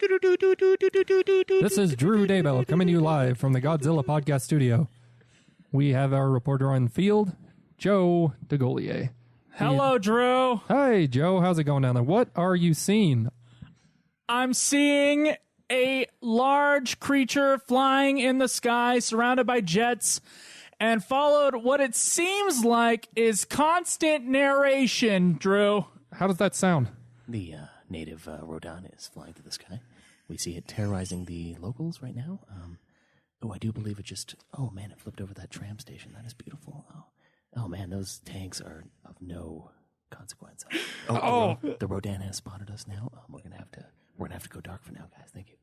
This is Drew Daybell coming to you live from the Godzilla podcast studio. We have our reporter on field, Joe DeGolier. Hello, Drew. Hi, Joe. How's it going down there? What are you seeing? I'm seeing a large creature flying in the sky, surrounded by jets, and followed what it seems like is constant narration, Drew. How does that sound? The native Rodan is flying through the sky. We see it terrorizing the locals right now. I do believe it just... Oh, man, it flipped over that tram station. That is beautiful. Oh man, those tanks are of no consequence. The Rodan has spotted us now. We're gonna have to go dark for now, guys. Thank you.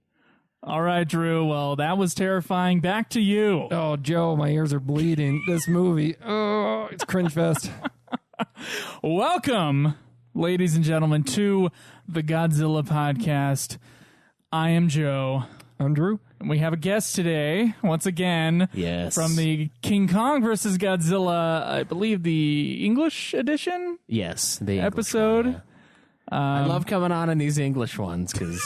All right, Drew. Well, that was terrifying. Back to you. Oh, Joe, my ears are bleeding. This movie, it's cringe fest. Welcome, ladies and gentlemen, to the Godzilla podcast. I am Joe. I'm Drew. And we have a guest today, once again, Yes. from the King Kong versus Godzilla, I believe the English edition Yes, the episode. English one, yeah. I love coming on in these English ones because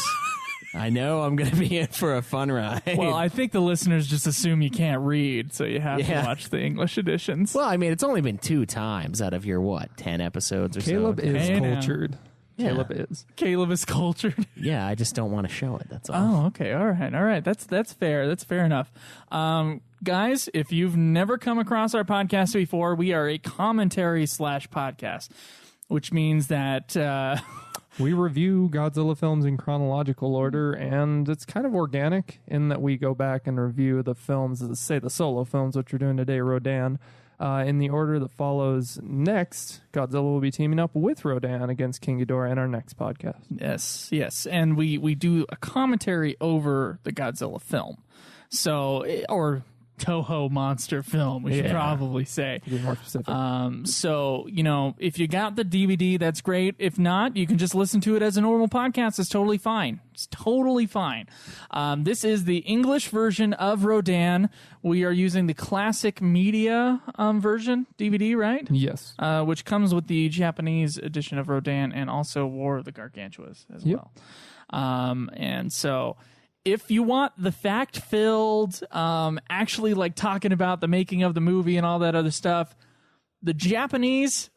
I know I'm going to be in for a fun ride. Well, I think the listeners just assume you can't read, so you have to watch the English editions. Well, I mean, it's only been 2 times out of your, 10 episodes or Caleb so? is Hey, now. cultured. Yeah. Caleb is. Caleb is cultured. Yeah, I just don't want to show it, that's all. Oh, okay. All right. That's fair. That's fair enough. Guys, if you've never come across our podcast before, we are a commentary / podcast, which means that We review Godzilla films in chronological order, and it's kind of organic in that we go back and review the films, say the solo films, which we're doing today, Rodan, in the order that follows. Next, Godzilla will be teaming up with Rodan against King Ghidorah in our next podcast. yes, and we do a commentary over the Godzilla film, or Toho monster film, we should probably say. To be more specific. So, if you got the DVD, that's great. If not, you can just listen to it as a normal podcast. It's totally fine. It's totally fine. This is the English version of Rodan. We are using the classic media version, DVD, right? Yes. Which comes with the Japanese edition of Rodan and also War of the Gargantuas as well. And so... if you want the fact-filled, actually like talking about the making of the movie and all that other stuff, the Japanese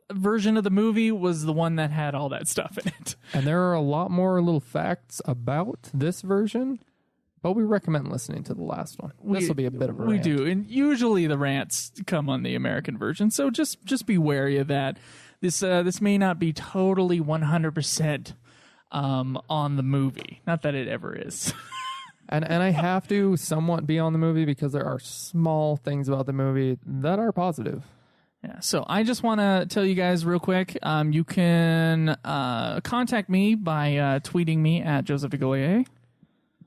version of the movie was the one that had all that stuff in it. And there are a lot more little facts about this version, but we recommend listening to the last one. This will be a bit of a rant. We do, and usually the rants come on the American version, so just be wary of that. This may not be totally 100%. On the movie. Not that it ever is. And I have to somewhat be on the movie because there are small things about the movie that are positive. Yeah, so I just want to tell you guys real quick, you can contact me by tweeting me at Joseph DeGolier.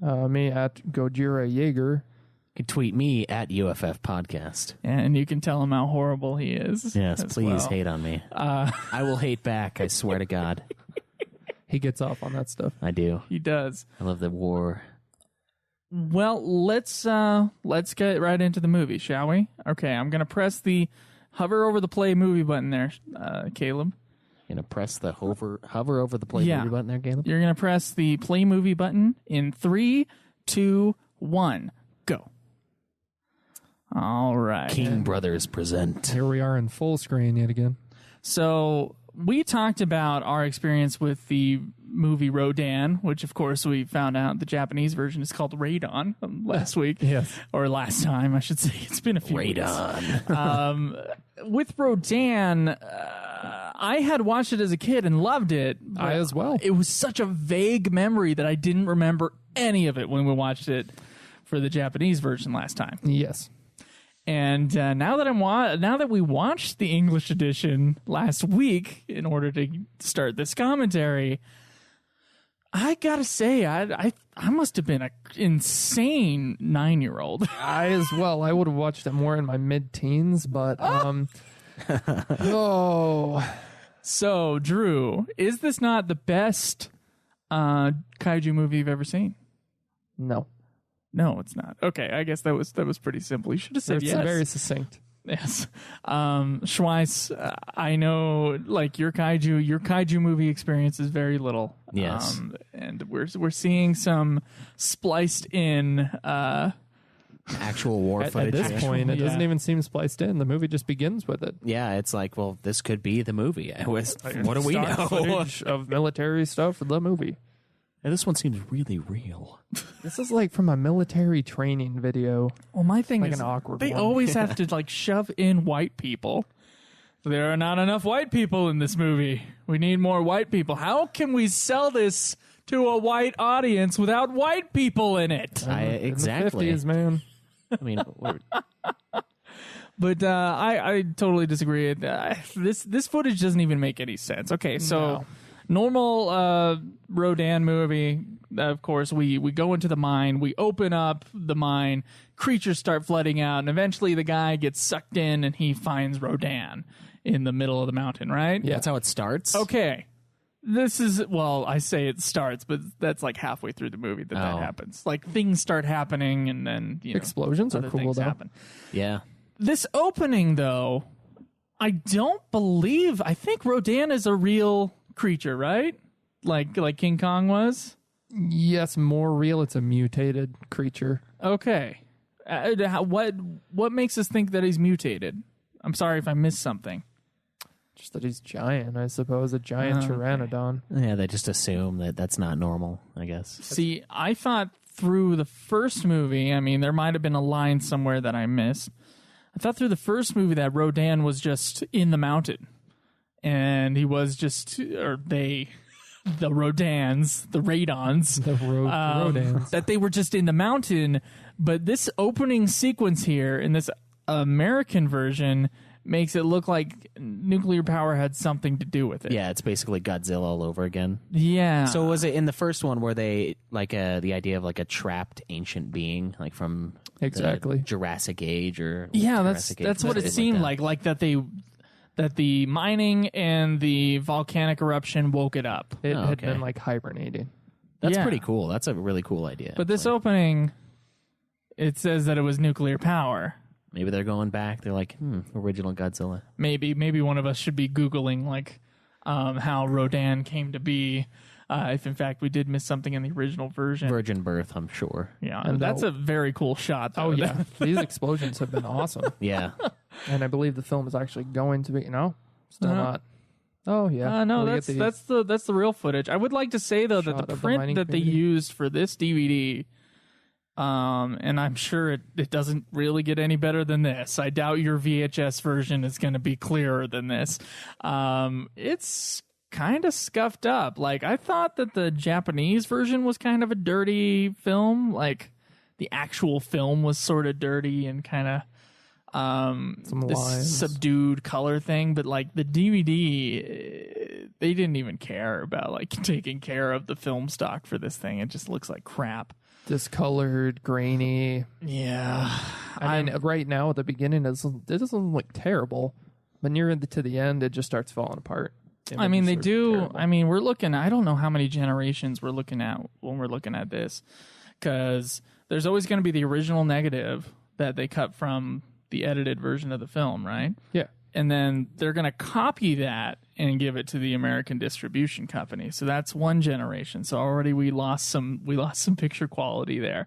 Me at Gojira Jaeger. You can tweet me at UFF Podcast. And you can tell him how horrible he is. Yes, please hate on me. I will hate back, I swear to God. He gets off on that stuff. I do. He does. I love the war. Well, let's get right into the movie, shall we? Okay, I'm going to press the hover over the play movie button there, Caleb. You're going to press the hover over the play movie button there, Caleb? You're going to press the play movie button in 3, 2, 1, go. All right. King Brothers present. Here we are in full screen yet again. So we talked about our experience with the movie Rodan, which of course we found out the Japanese version is called Radon last week. Yes. Or last time, I should say. It's been a few Radon. weeks. With Rodan, I had watched it as a kid and loved it. I as well. It was such a vague memory that I didn't remember any of it when we watched it for the Japanese version last time. Yes. And now that we watched the English edition last week in order to start this commentary, I gotta say I must have been an insane 9-year-old. I as well. I would have watched it more in my mid-teens, but So, Drew, is this not the best kaiju movie you've ever seen? No. No, it's not. Okay, I guess that was pretty simple. You should have said It's yes. very succinct. Yes. Schweiss, I know, like, your kaiju movie experience is very little. Yes. And we're seeing some spliced in Actual war At footage. this point, it Yeah. doesn't even seem spliced in. The movie just begins with it. Yeah, it's like, well, this could be the movie. What do we Stock know? footage of military stuff for the movie. And this one seems really real. This is like from a military training video. Well, my thing Like is, an awkward they one. always have to like shove in white people. There are not enough white people in this movie. We need more white people. How can we sell this to a white audience without white people in it? Exactly. In the 50s, man. I mean, But I totally disagree. This footage doesn't even make any sense. Okay, so normal Rodan movie. Of course, we go into the mine. We open up the mine. Creatures start flooding out, and eventually the guy gets sucked in, and he finds Rodan in the middle of the mountain. Right? Yeah. that's how it starts. Okay. This is, well, I say it starts, but that's like halfway through the movie that happens. Like, things start happening, and then, you know, Explosions are other cool, things though. happen. Yeah. This opening, though, I think Rodan is a real creature, right? Like King Kong was? Yes, more real. It's a mutated creature. Okay. What makes us think that he's mutated? I'm sorry if I missed something. Just that he's giant, I suppose. A giant Okay. pteranodon. Yeah, they just assume that that's not normal, I guess. See, I thought through the first movie, I mean, there might have been a line somewhere that I missed. I thought through the first movie that Rodan was just in the mountain. And he was just, or they, the Rodans, the Radons, The Rodans. that they were just in the mountain. But this opening sequence here in this American version makes it look like nuclear power had something to do with it. Yeah, it's basically Godzilla all over again. Yeah. So was it in the first one where they like the idea of like a trapped ancient being, like from Exactly. the Jurassic Age or yeah, Jurassic Age, that's what it something seemed that. like that the mining and the volcanic eruption woke it up. It had okay. been like hibernating. That's Yeah. pretty cool. That's a really cool idea. But this actually. opening, it says that it was nuclear power. Maybe they're going back. They're like, original Godzilla. Maybe one of us should be Googling like how Rodan came to be. If in fact we did miss something in the original version. Virgin birth, I'm sure. Yeah, And that's a very cool shot. Though. Oh, yeah. These explosions have been awesome. Yeah. And I believe the film is actually going to be, still Uh-huh. not. Oh, yeah. No, We get that's the real footage. I would like to say though that Shot the of the print mining that they community. used for this DVD, and I'm sure it doesn't really get any better than this. I doubt your VHS version is going to be clearer than this. It's kind of scuffed up. Like, I thought that the Japanese version was kind of a dirty film. Like, the actual film was sort of dirty and kind of Some this lines. subdued color thing, but like the DVD, they didn't even care about like taking care of the film stock for this thing. It just looks like crap. Discolored, grainy. Yeah, I mean, right now at the beginning, it doesn't look terrible. But near to the end, it just starts falling apart. I mean, they Images are do. terrible. I mean, we're looking. I don't know how many generations we're looking at when we're looking at this, because there's always going to be the original negative that they cut from the edited version of the film, right? Yeah. And then they're going to copy that and give it to the American distribution company. So that's one generation. So already we lost some picture quality there.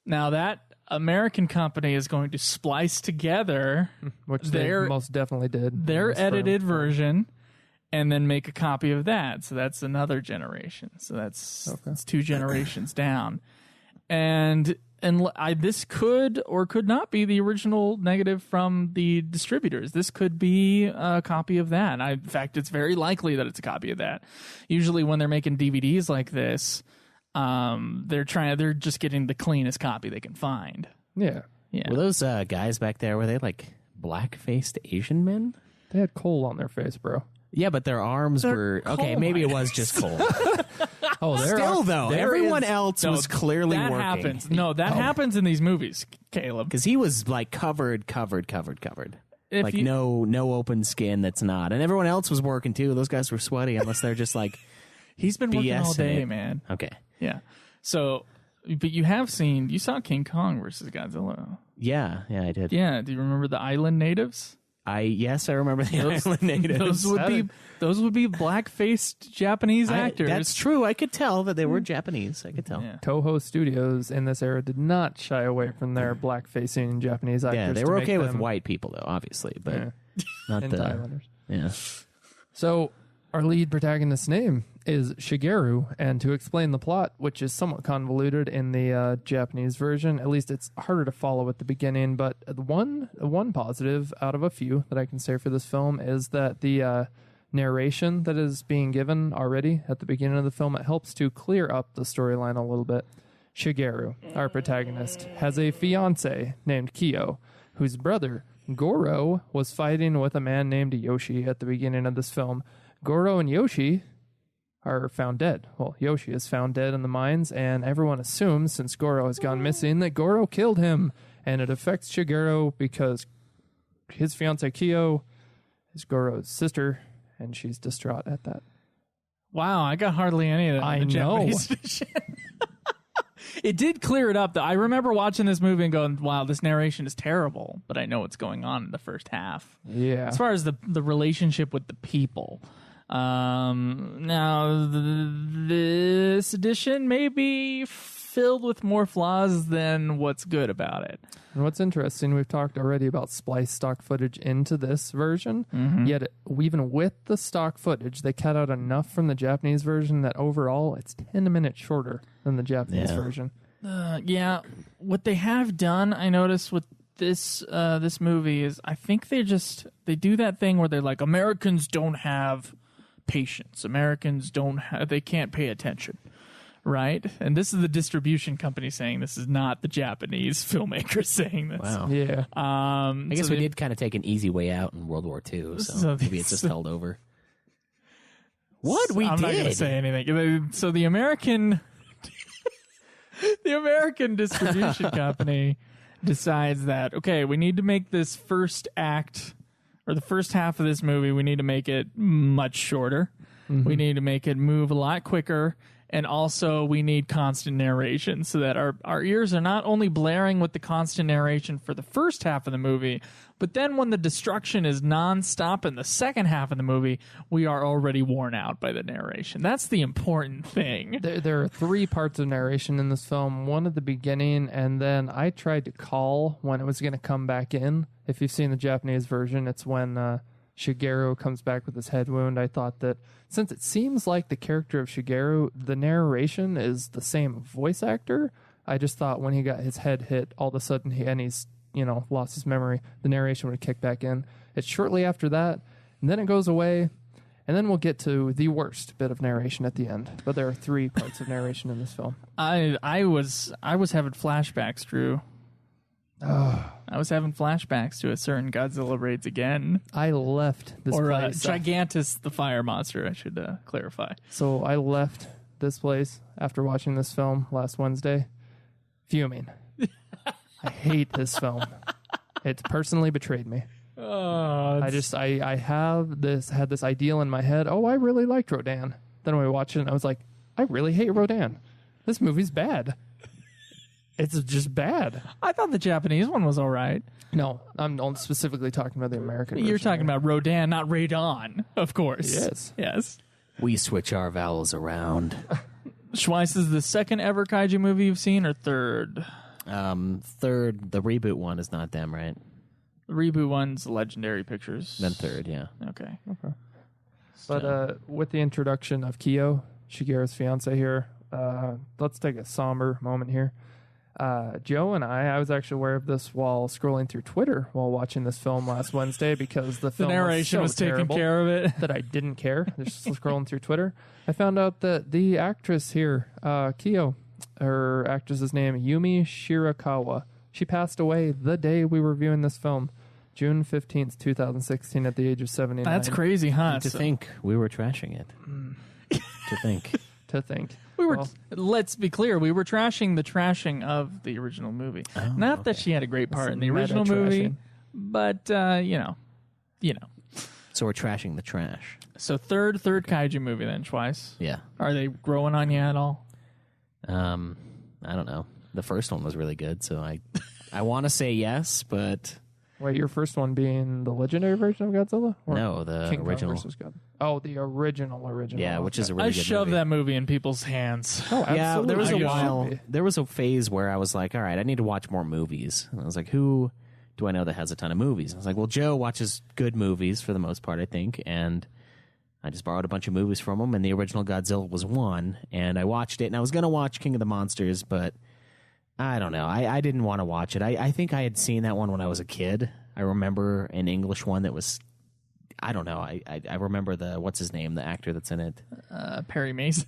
Now that American company is going to splice together Which they most definitely did. their in this film. edited version and then make a copy of that. So that's another generation. So that's two generations down. And this could or could not be the original negative from the distributors. This could be a copy of that. In fact, it's very likely that it's a copy of that. Usually when they're making DVDs like this, they're just getting the cleanest copy they can find. Yeah. Yeah. Were those guys back there, were they like black-faced Asian men? They had coal on their face, bro. Yeah, but their arms were... Okay, coal maybe it miners. was just coal. Oh, Still, though, everyone else was clearly that working. happens. No, that happens in these movies, Caleb. Because he was like covered. If Like you- no open skin that's not. And everyone else was working too. Those guys were sweaty unless they're just like... He's been working all BS day, it. man. Okay. Yeah. So, but you saw King Kong versus Godzilla. Yeah, I did. Yeah, do you remember the island natives? Yes, I remember the island natives. Those would be black-faced Japanese actors. That's true. I could tell that they were Japanese. I could tell. Yeah. Toho Studios in this era did not shy away from their black-facing Japanese actors. Yeah, they were okay with white people, though, obviously, but not and the Islanders. Yeah. So our lead protagonist's name is Shigeru, and to explain the plot, which is somewhat convoluted in the Japanese version, at least it's harder to follow at the beginning, but one positive out of a few that I can say for this film is that the narration that is being given already at the beginning of the film, it helps to clear up the storyline a little bit. Shigeru, our protagonist, has a fiance named Kyo, whose brother, Goro, was fighting with a man named Yoshi at the beginning of this film. Goro and Yoshi are found dead. Well, Yoshi is found dead in the mines, and everyone assumes, since Goro has gone missing, that Goro killed him. And it affects Shigeru because his fiancée Kyo is Goro's sister, and she's distraught at that. Wow, I got hardly any of that. I in the know. Japanese edition. It did clear it up, though. I remember watching this movie and going, wow, this narration is terrible, but I know what's going on in the first half. Yeah. As far as the relationship with the people. Now, this edition may be filled with more flaws than what's good about it. And what's interesting, we've talked already about spliced stock footage into this version, yet even with the stock footage, they cut out enough from the Japanese version that overall it's 10 minutes shorter than the Japanese version. Yeah, what they have done, I noticed with this movie is I think they do that thing where they're like, Americans don't have patience. Americans they can't pay attention. Right? And this is the distribution company saying this, is not the Japanese filmmakers saying this. Wow. Yeah. I guess we did kind of take an easy way out in World War II, so maybe it's just held over. What? We I'm did? not going to say anything. So the American distribution company decides that, okay, we need to make this first act, or the first half of this movie, we need to make it much shorter. We need to make it move a lot quicker. And also, we need constant narration so that our ears are not only blaring with the constant narration for the first half of the movie, but then when the destruction is nonstop in the second half of the movie, we are already worn out by the narration. That's the important thing. There are 3 parts of narration in this film. One at the beginning, and then I tried to call when it was going to come back in. If you've seen the Japanese version, it's when Shigeru comes back with his head wound. I thought that since it seems like the character of Shigeru, the narration is the same voice actor, I just thought when he got his head hit, all of a sudden he's lost his memory, the narration would kick back in. It's shortly after that, and then it goes away, and then we'll get to the worst bit of narration at the end. But there are 3 parts of narration in this film. I was having flashbacks, Drew. I was having flashbacks to a certain Godzilla raids again. I left this place. Gigantus, the fire monster, I should clarify. So I left this place after watching this film last Wednesday, fuming. I hate this film. It's personally betrayed me. I had this ideal in my head. Oh, I really liked Rodan. Then we watched it and I was like, I really hate Rodan. This movie's bad. It's just bad. I thought the Japanese one was all right. No, I'm specifically talking about the American version. You're talking about Rodan, not Radon, of course. Yes. We switch our vowels around. Schweiss, is the second ever kaiju movie you've seen, or third? Third. The reboot one is not them, right? The reboot one's Legendary Pictures. Then third, yeah. Okay. But with the introduction of Kyo, Shigeru's fiance here, let's take a somber moment here. Joe and I was actually aware of this while scrolling through Twitter while watching this film last Wednesday because the film narration was taking care of it. That I didn't care. Just scrolling through Twitter, I found out that the actress here, Kyo, her actress's name, Yumi Shirakawa, she passed away the day we were viewing this film, June 15th, 2016, at the age of 79. That's crazy, huh? To think we were trashing it. To think. Let's be clear, we were trashing the trashing of the original movie. Not that she had a great part in the original movie, but you know. So we're trashing the trash. So third kaiju movie then, Schweiss. Yeah. Are they growing on you at all? I don't know. The first one was really good, so I I want to say yes, but Wait, your first one being the legendary version of Godzilla? Or no, the King Kong original. versus God. Oh, the original. Yeah, which is a I really good shoved movie. that movie in people's hands. Oh, Yeah, absolutely. there was a I guess while. should be. There was a phase where I was like, all right, I need to watch more movies. And I was like, who do I know that has a ton of movies? I was like, well, Joe watches good movies for the most part, I think, and I just borrowed a bunch of movies from him, and the original Godzilla was one, and I watched it, and I was going to watch King of the Monsters, but I don't know. I didn't want to watch it. I think I had seen that one when I was a kid. I remember an English one that was, I don't know. I remember what's his name, the actor that's in it. Perry Mason.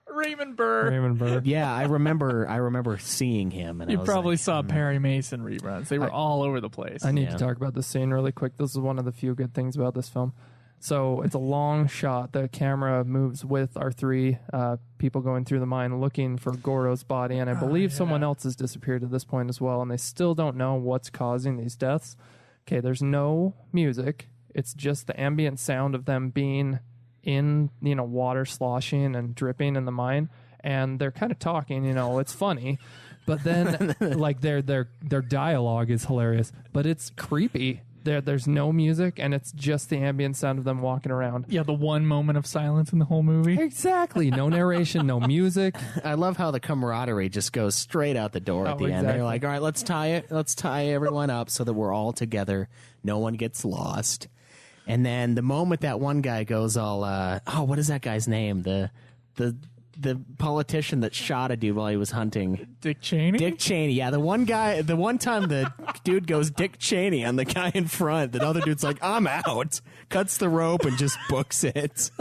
Raymond Burr. Raymond Burr. Yeah, I remember seeing him, and You I was probably like, saw Perry Mason reruns. They were all over the place. I need Yeah. to talk about this scene really quick. This is one of the few good things about this film. So it's a long shot. The camera moves with our three people going through the mine looking for Goro's body, and I believe someone else has disappeared at this point as well, and they still don't know what's causing these deaths. Okay, there's no music. It's just the ambient sound of them being in, water sloshing and dripping in the mine, and they're kind of talking, it's funny. But then like their dialogue is hilarious, but it's creepy. There's no music, and it's just the ambient sound of them walking around. Yeah, the one moment of silence in the whole movie. Exactly. No narration, no music. I love how the camaraderie just goes straight out the door at the end. exactly. They're like, all right, let's tie everyone up so that we're all together. No one gets lost. And then the moment that one guy goes all, what is that guy's name? The politician that shot a dude while he was hunting. Dick Cheney? Dick Cheney. Yeah, the one time the dude goes Dick Cheney on the guy in front, the other dude's like, I'm out. Cuts the rope and just books it.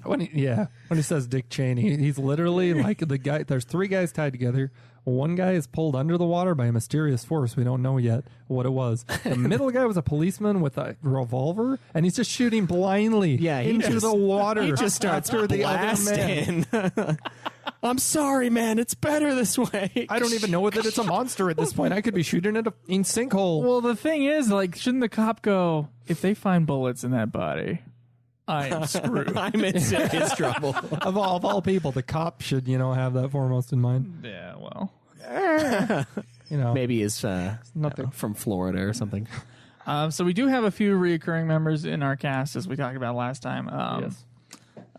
When he says Dick Cheney, he's literally like the guy. There's three guys tied together. One guy is pulled under the water by a mysterious force. We don't know yet what it was. The middle guy was a policeman with a revolver, and he's just shooting blindly into the water. He just starts after the other man. blasting. I'm sorry, man. It's better this way. I don't even know that it's a monster at this point. I could be shooting it in sinkhole. Well, the thing is, shouldn't the cop go, if they find bullets in that body, I am screwed. I'm in serious trouble. Of all people, the cop should, have that foremost in mind. Yeah, well. Maybe he's Nothing. from Florida or something. So we do have a few reoccurring members in our cast, as we talked about last time. Yes.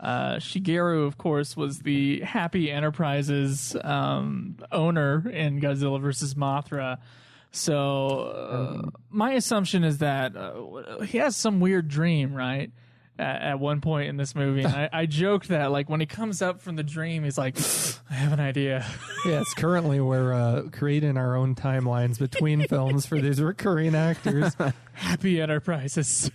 Shigeru, of course, was the Happy Enterprises owner in Godzilla vs. Mothra. So my assumption is that he has some weird dream, right? At one point in this movie. And I joked that, when he comes up from the dream, he's like, I have an idea. Yes, currently we're creating our own timelines between films for these recurring actors. Happy Enterprises.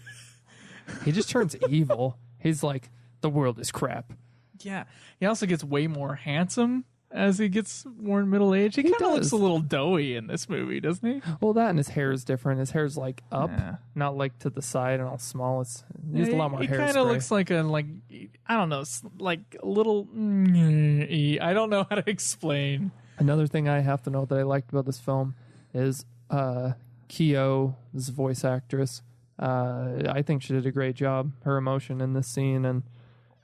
He just turns evil. He's like, the world is crap. Yeah. He also gets way more handsome as he gets more middle age. He kind of does. looks a little doughy in this movie, doesn't he? Well, that and his hair is different. His hair's like up, Yeah. not like to the side and all small. It's used a lot more He hairspray. kind of looks like I don't know, like a little. I don't know how to explain. Another thing I have to know that I liked about this film is Kyo's voice actress. I think she did a great job. Her emotion in this scene and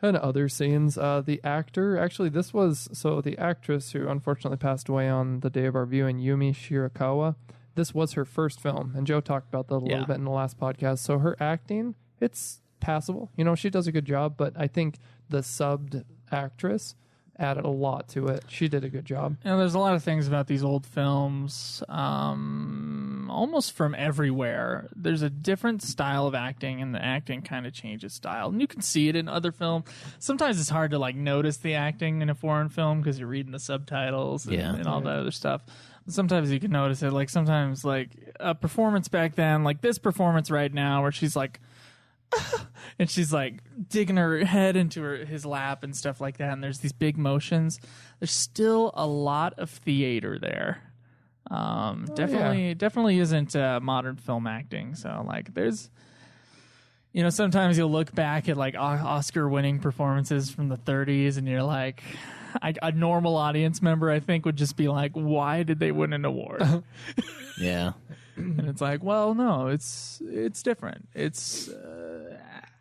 other scenes. The actor, actually, the actress who unfortunately passed away on the day of our viewing, Yumi Shirakawa. This was her first film, and Joe talked about that a little bit in the last podcast. So her acting, it's passable. She does a good job, but I think the subbed actress added a lot to it. She did a good job. There's a lot of things about these old films, almost from everywhere. There's a different style of acting, and the acting kind of changes style. And you can see it in other films. Sometimes it's hard to notice the acting in a foreign film because you're reading the subtitles and all that other stuff. Sometimes you can notice it. Sometimes a performance back then, like this performance right now, where she's like, and she's digging her head into his lap and stuff like that, and there's these big motions. There's still a lot of theater there. Definitely isn't modern film acting. So there's, sometimes you'll look back at Oscar winning performances from the 30s and you're like, a normal audience member I think would just be like, why did they win an award? Yeah. And it's well, no, it's different. It's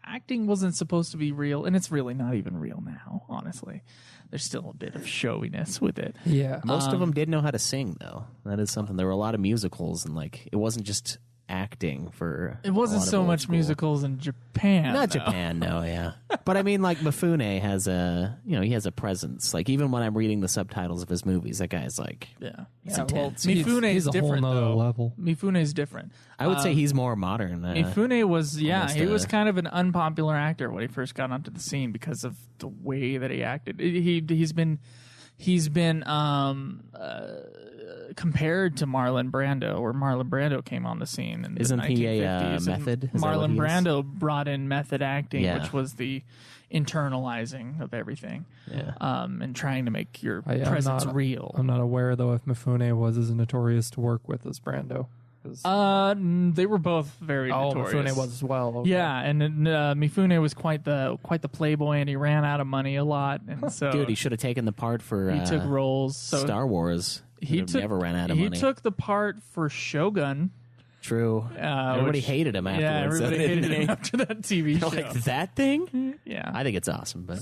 acting wasn't supposed to be real, and it's really not even real now, honestly. There's still a bit of showiness with it. Yeah. Most of them did know how to sing, though. That is something. There were a lot of musicals, and like it wasn't just acting for. It wasn't a lot of so old much school. musicals in Japan. Not though. Japan, no, yeah. But I mean, like Mifune has he has a presence. Like even when I'm reading the subtitles of his movies, that guy's like, Yeah. he's Well, intense. Mifune he's is a whole different, nother though. level. Mifune is different. I would say he's more modern. Mifune was, almost he was a- kind of an unpopular actor when he first got onto the scene because of the way that he acted. He's been compared to Marlon Brando, where Marlon Brando came on the scene in Isn't the 1950s. he a and method? Is that what Marlon he is? Brando brought in method acting, Yeah. which was the internalizing of everything, Yeah. and trying to make your I'm presence not- real. I'm not aware though if Mifune was as notorious to work with as Brando. 'Cause- They were both very notorious. Mifune was as well. Okay. Yeah, and Mifune was quite the playboy, and he ran out of money a lot, and so Dude, he should have taken the part for he took roles. So Star Wars. he He never ran out of money. He took the part for Shogun. True. Everybody which- hated him afterwards. Yeah, everybody though, didn't hated him they? after that TV show. Like that thing? Yeah, I think it's awesome, but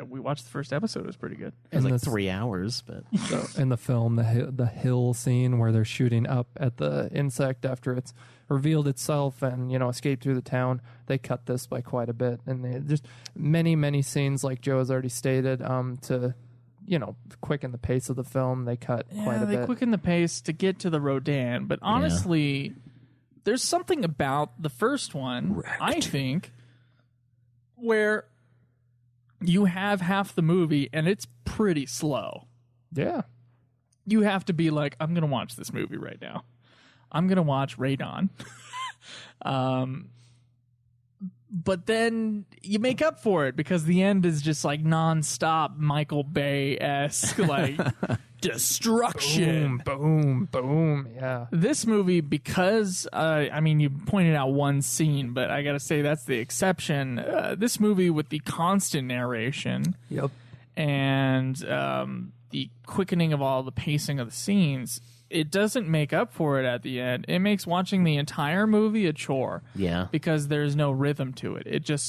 we watched the first episode. It was pretty good. it was in like this- 3 hours. But So in the film, the hill scene where they're shooting up at the insect after it's revealed itself and escaped through the town, they cut this by quite a bit, and they just many scenes like Joe has already stated to quicken the pace of the film. They cut quite a They bit. quickened the pace to get to the Rodan, but honestly, there's something about the first one, I think, where you have half the movie and it's pretty slow. Yeah, You have to be like, I'm going to watch this movie right now. I'm going to watch Rodan. But then you make up for it because the end is just like nonstop Michael Bay-esque, like destruction. boom, boom. Yeah, This movie, because you pointed out one scene, but I gotta say that's the exception. This movie, with the constant narration yep. and the quickening of all the pacing of the scenes, it doesn't make up for it at the end. It makes watching the entire movie a chore. yeah. Because there's no rhythm to it.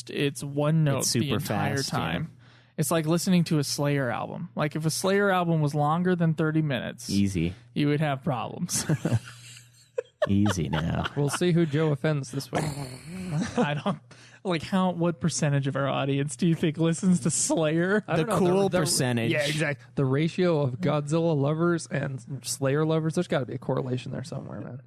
It's one note It's the super entire fast, time. It's like listening to a Slayer album. Like if a Slayer album was longer than 30 minutes, Easy. you would have problems. Easy now. We'll see who Joe offends this week. I don't like what percentage of our audience do you think listens to Slayer? The cool percentage. Yeah, exactly. The ratio of Godzilla lovers and Slayer lovers, there's got to be a correlation there somewhere, man.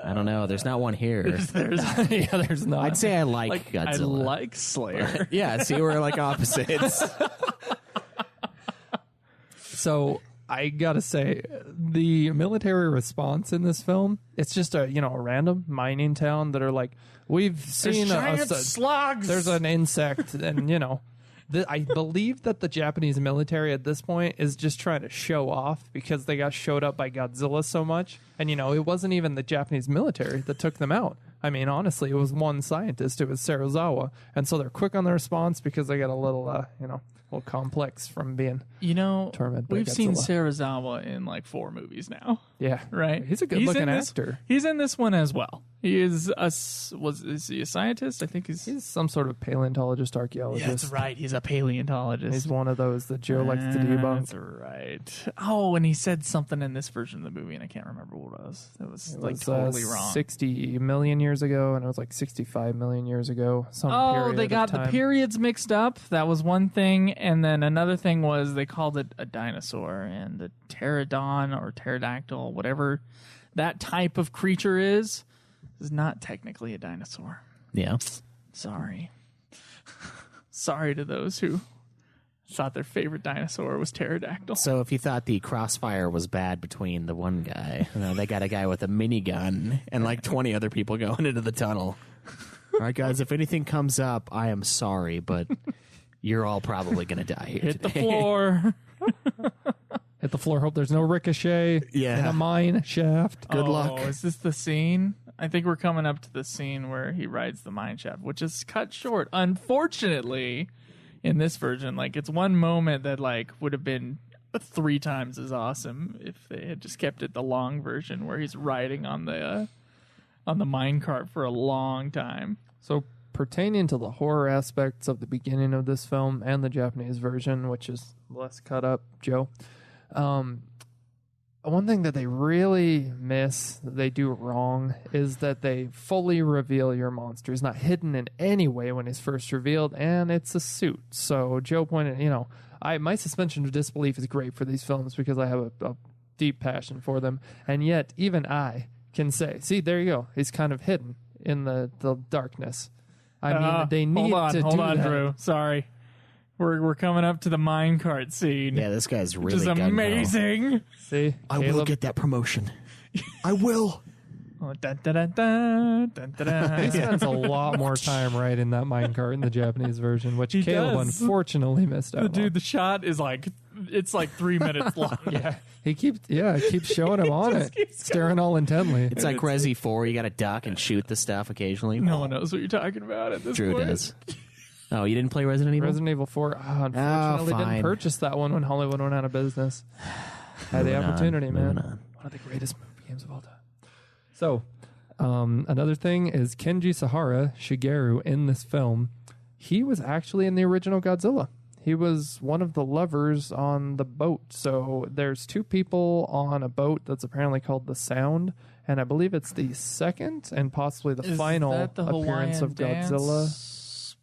I don't know. There's not one here. Yeah, there's not. I'd say I like I Godzilla. like Slayer. Yeah, see, we're like opposites. So I gotta say, the military response in this film, it's just a random mining town that are like, we've seen slugs. there's an insect, and I believe that the Japanese military at this point is just trying to show off because they got showed up by Godzilla so much, and it wasn't even the Japanese military that took them out. I mean, honestly, it was one scientist. It was Serizawa, and so they're quick on the response because they got a little, little complex from being tormented by we've seen Godzilla. Serizawa in like 4 movies now. Yeah, Right, He's a good-looking in this- actor. He's in this one as well. He is is he a scientist? I think He's some sort of paleontologist, archaeologist. Yeah, that's right. He's a paleontologist. He's one of those that Joe likes to debunk. That's right. Oh, and he said something in this version of the movie, and I can't remember what it was. It was It like was, totally wrong. 60 million years ago, and it was like 65 million years ago. Oh, period they of got the time. periods mixed up. That was one thing, and then another thing was they called it a dinosaur, and the pterodon or pterodactyl, whatever that type of creature is not technically a dinosaur. Yeah. Sorry. Sorry to those who thought their favorite dinosaur was pterodactyl. So if you thought the crossfire was bad between the one guy, they got a guy with a minigun and like 20 other people going into the tunnel. All right, guys, if anything comes up, I am sorry, but you're all probably going to die here Hit the today. floor. Hit the floor. Hope there's no ricochet Yeah. in a mine shaft. Good luck. Is this the scene? I think we're coming up to the scene where he rides the mine shaft, which is cut short. Unfortunately, in this version, like it's one moment that like would have been 3 times as awesome if they had just kept it the long version where he's riding on the mine cart for a long time. So pertaining to the horror aspects of the beginning of this film and the Japanese version, which is less cut up, Joe. One thing that they really miss, that they do wrong, is that they fully reveal your monster. He's not hidden in any way when he's first revealed, and it's a suit. So Joe pointed, my suspension of disbelief is great for these films because I have a deep passion for them, and yet even I can say, see, there you go. He's kind of hidden in the darkness. I mean, they need to do that. Hold on, Drew. Sorry. We're coming up to the minecart scene. Yeah, this guy's really which is amazing. See, I will get that promotion. I will. Oh, dun, dun, dun, dun, dun, dun, dun. He spends a lot more time riding that minecart in the Japanese version, which He Caleb does. unfortunately missed out on. Dude, the shot is like 3 minutes long. Yeah, he keeps showing him on it, staring all intently. It's like Resi 4. You got to duck and shoot the stuff occasionally. No one knows what you're talking about at this Drew point. does. Oh, you didn't play Resident Evil? Resident Evil 4, unfortunately didn't purchase that one when Hollywood went out of business. Had the opportunity, man. One of the greatest movie games of all time. So, another thing is Kenji Sahara, Shigeru, in this film, he was actually in the original Godzilla. He was one of the lovers on the boat. So there's two people on a boat that's apparently called the Sound, and I believe it's the second and possibly the final appearance of Godzilla.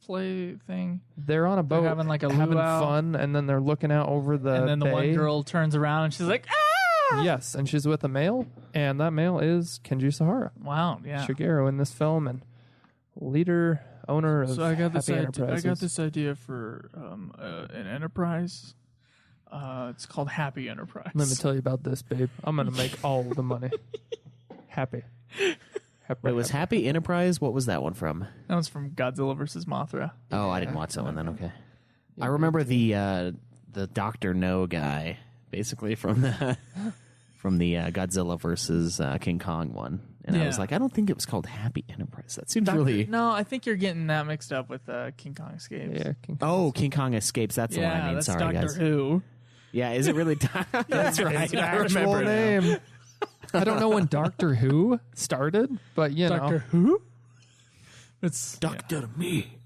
Play thing. They're on a boat, having like a having luau. fun, and then they're looking out over the And then the bay. one girl turns around and she's like, ah! Yes, and she's with a male, and that male is Kenji Sahara. Wow, yeah. Shigeru in this film, and owner of So I got Happy Enterprises. I got this idea for an enterprise. It's called Happy Enterprise. Let me tell you about this, babe. I'm going to make all the money. Happy. Wait, was Happy Enterprise? What was that one from? That was from Godzilla versus Mothra. Oh, I didn't watch that one then. Okay. I remember the Dr. No guy, basically from the Godzilla versus King Kong one, and I was like, I don't think it was called Happy Enterprise. That seems really. No, I think you're getting that mixed up with King Kong Escapes. Yeah, King Kong. King Kong Escapes. That's the one I mean. That's Sorry, Doctor guys. Who. Yeah, is it really? That's right. His I actual remember now. name. I don't know when Doctor Who started, but Doctor Who? It's Doctor Me.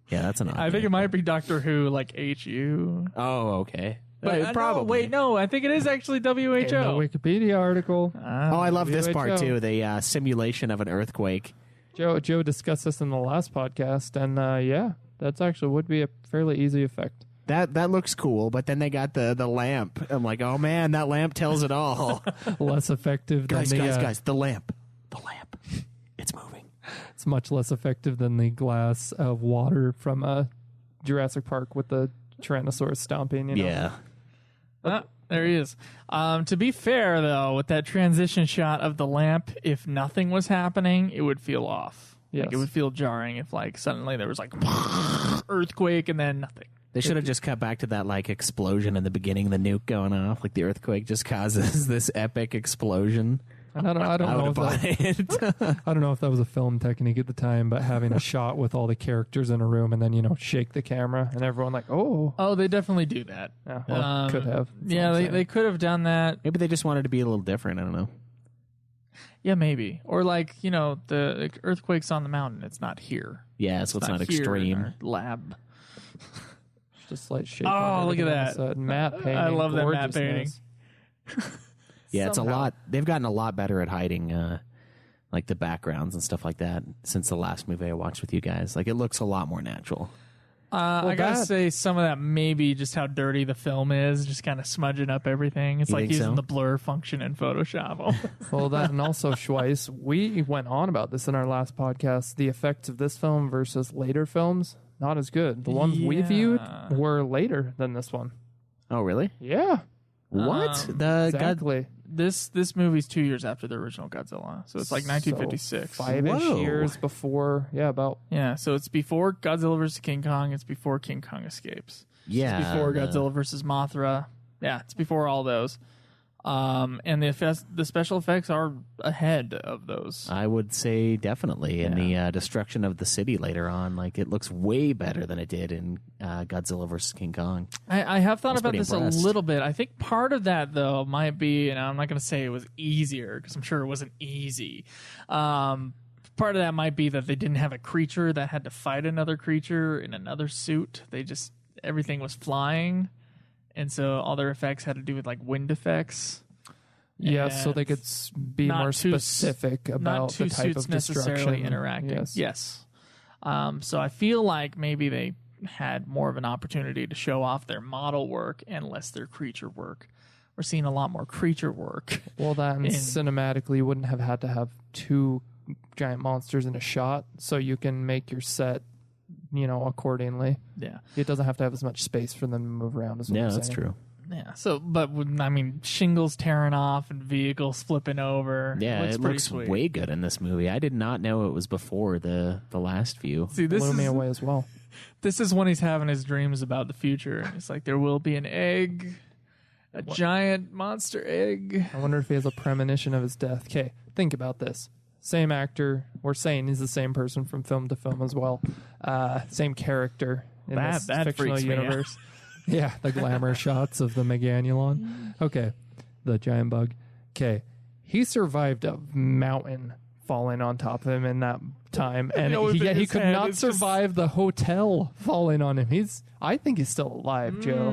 Yeah, that's an odd I think name. it might be Doctor Who, like HU. Oh, okay. But Probably. no, I think it is actually WHO. in the Wikipedia article. Oh, I love this part WHO. too. The simulation of an earthquake. Joe discussed this in the last podcast, and that's actually would be a fairly easy effect. That looks cool, but then they got the lamp. I'm like, oh man, that lamp tells it all. Less effective than guys, the lamp. It's moving. It's much less effective than the glass of water from Jurassic Park with the Tyrannosaurus stomping. Yeah. There he is. To be fair, though, with that transition shot of the lamp, if nothing was happening, it would feel off. Yes. Like, it would feel jarring if, like, suddenly there was, like, earthquake and then nothing. They should have just cut back to that like explosion in the beginning, the nuke going off. Like the earthquake just causes this epic explosion. And I don't know if that was a film technique at the time, but having a shot with all the characters in a room and then shake the camera and everyone like, oh, they definitely do that. Could have. Yeah, they could have done that. Maybe they just wanted to be a little different. I don't know. Yeah, maybe. Or like the earthquake's on the mountain. It's not here. Yeah, so it's not here extreme. in our lab. Just like shake. Oh, look at that matte painting. I love that matte painting. Yeah, it's a Somehow. lot. They've gotten a lot better at hiding like the backgrounds and stuff like that since the last movie I watched with you guys. Like it looks a lot more natural. I gotta say, some of that maybe just how dirty the film is, just kind of smudging up everything. It's You like think using so? the blur function in Photoshop. Well, that and also Schweiss, we went on about this in our last podcast. The effects of this film versus later films, not as good. The ones we viewed were later than this one. Oh, really? Yeah, What? exactly. This movie's 2 years after the original Godzilla, so it's like 1956. So 5-ish Whoa. years before. Yeah, about. Yeah, so it's before Godzilla vs. King Kong. It's before King Kong Escapes. Yeah. It's before Godzilla vs. Mothra. Yeah, it's before all those. And the special effects are ahead of those. I would say definitely. And the destruction of the city later on, like it looks way better than it did in Godzilla vs. King Kong. I have thought was about pretty this impressed. a little bit. I think part of that, though, might be, and I'm not going to say it was easier, because I'm sure it wasn't easy. part of that might be that they didn't have a creature that had to fight another creature in another suit. Everything was flying, and so all their effects had to do with like wind effects. Yeah, so they could be more specific about the type of necessarily destruction interacting. Yes. So I feel like maybe they had more of an opportunity to show off their model work and less their creature work. We're seeing a lot more creature work. Well, that and cinematically, you wouldn't have had to have 2 giant monsters in a shot, so you can make your set, accordingly. Yeah. It doesn't have to have as much space for them to move around as well. Yeah, that's true. Yeah. So, but I mean, shingles tearing off and vehicles flipping over. Yeah, it looks sweet. way good in this movie. I did not know it was before the last few. See, this blew me away as well. This is when he's having his dreams about the future. It's like there will be an egg, giant monster egg. I wonder if he has a premonition of his death. Okay, think about this. Same actor. We're saying he's the same person from film to film as well. Same character in this fictional universe. Yeah, the glamour shots of the Meganulon. Okay, the giant bug. Okay, he survived a mountain falling on top of him in that time, and he could not survive the hotel falling on him. I think he's still alive, Joe.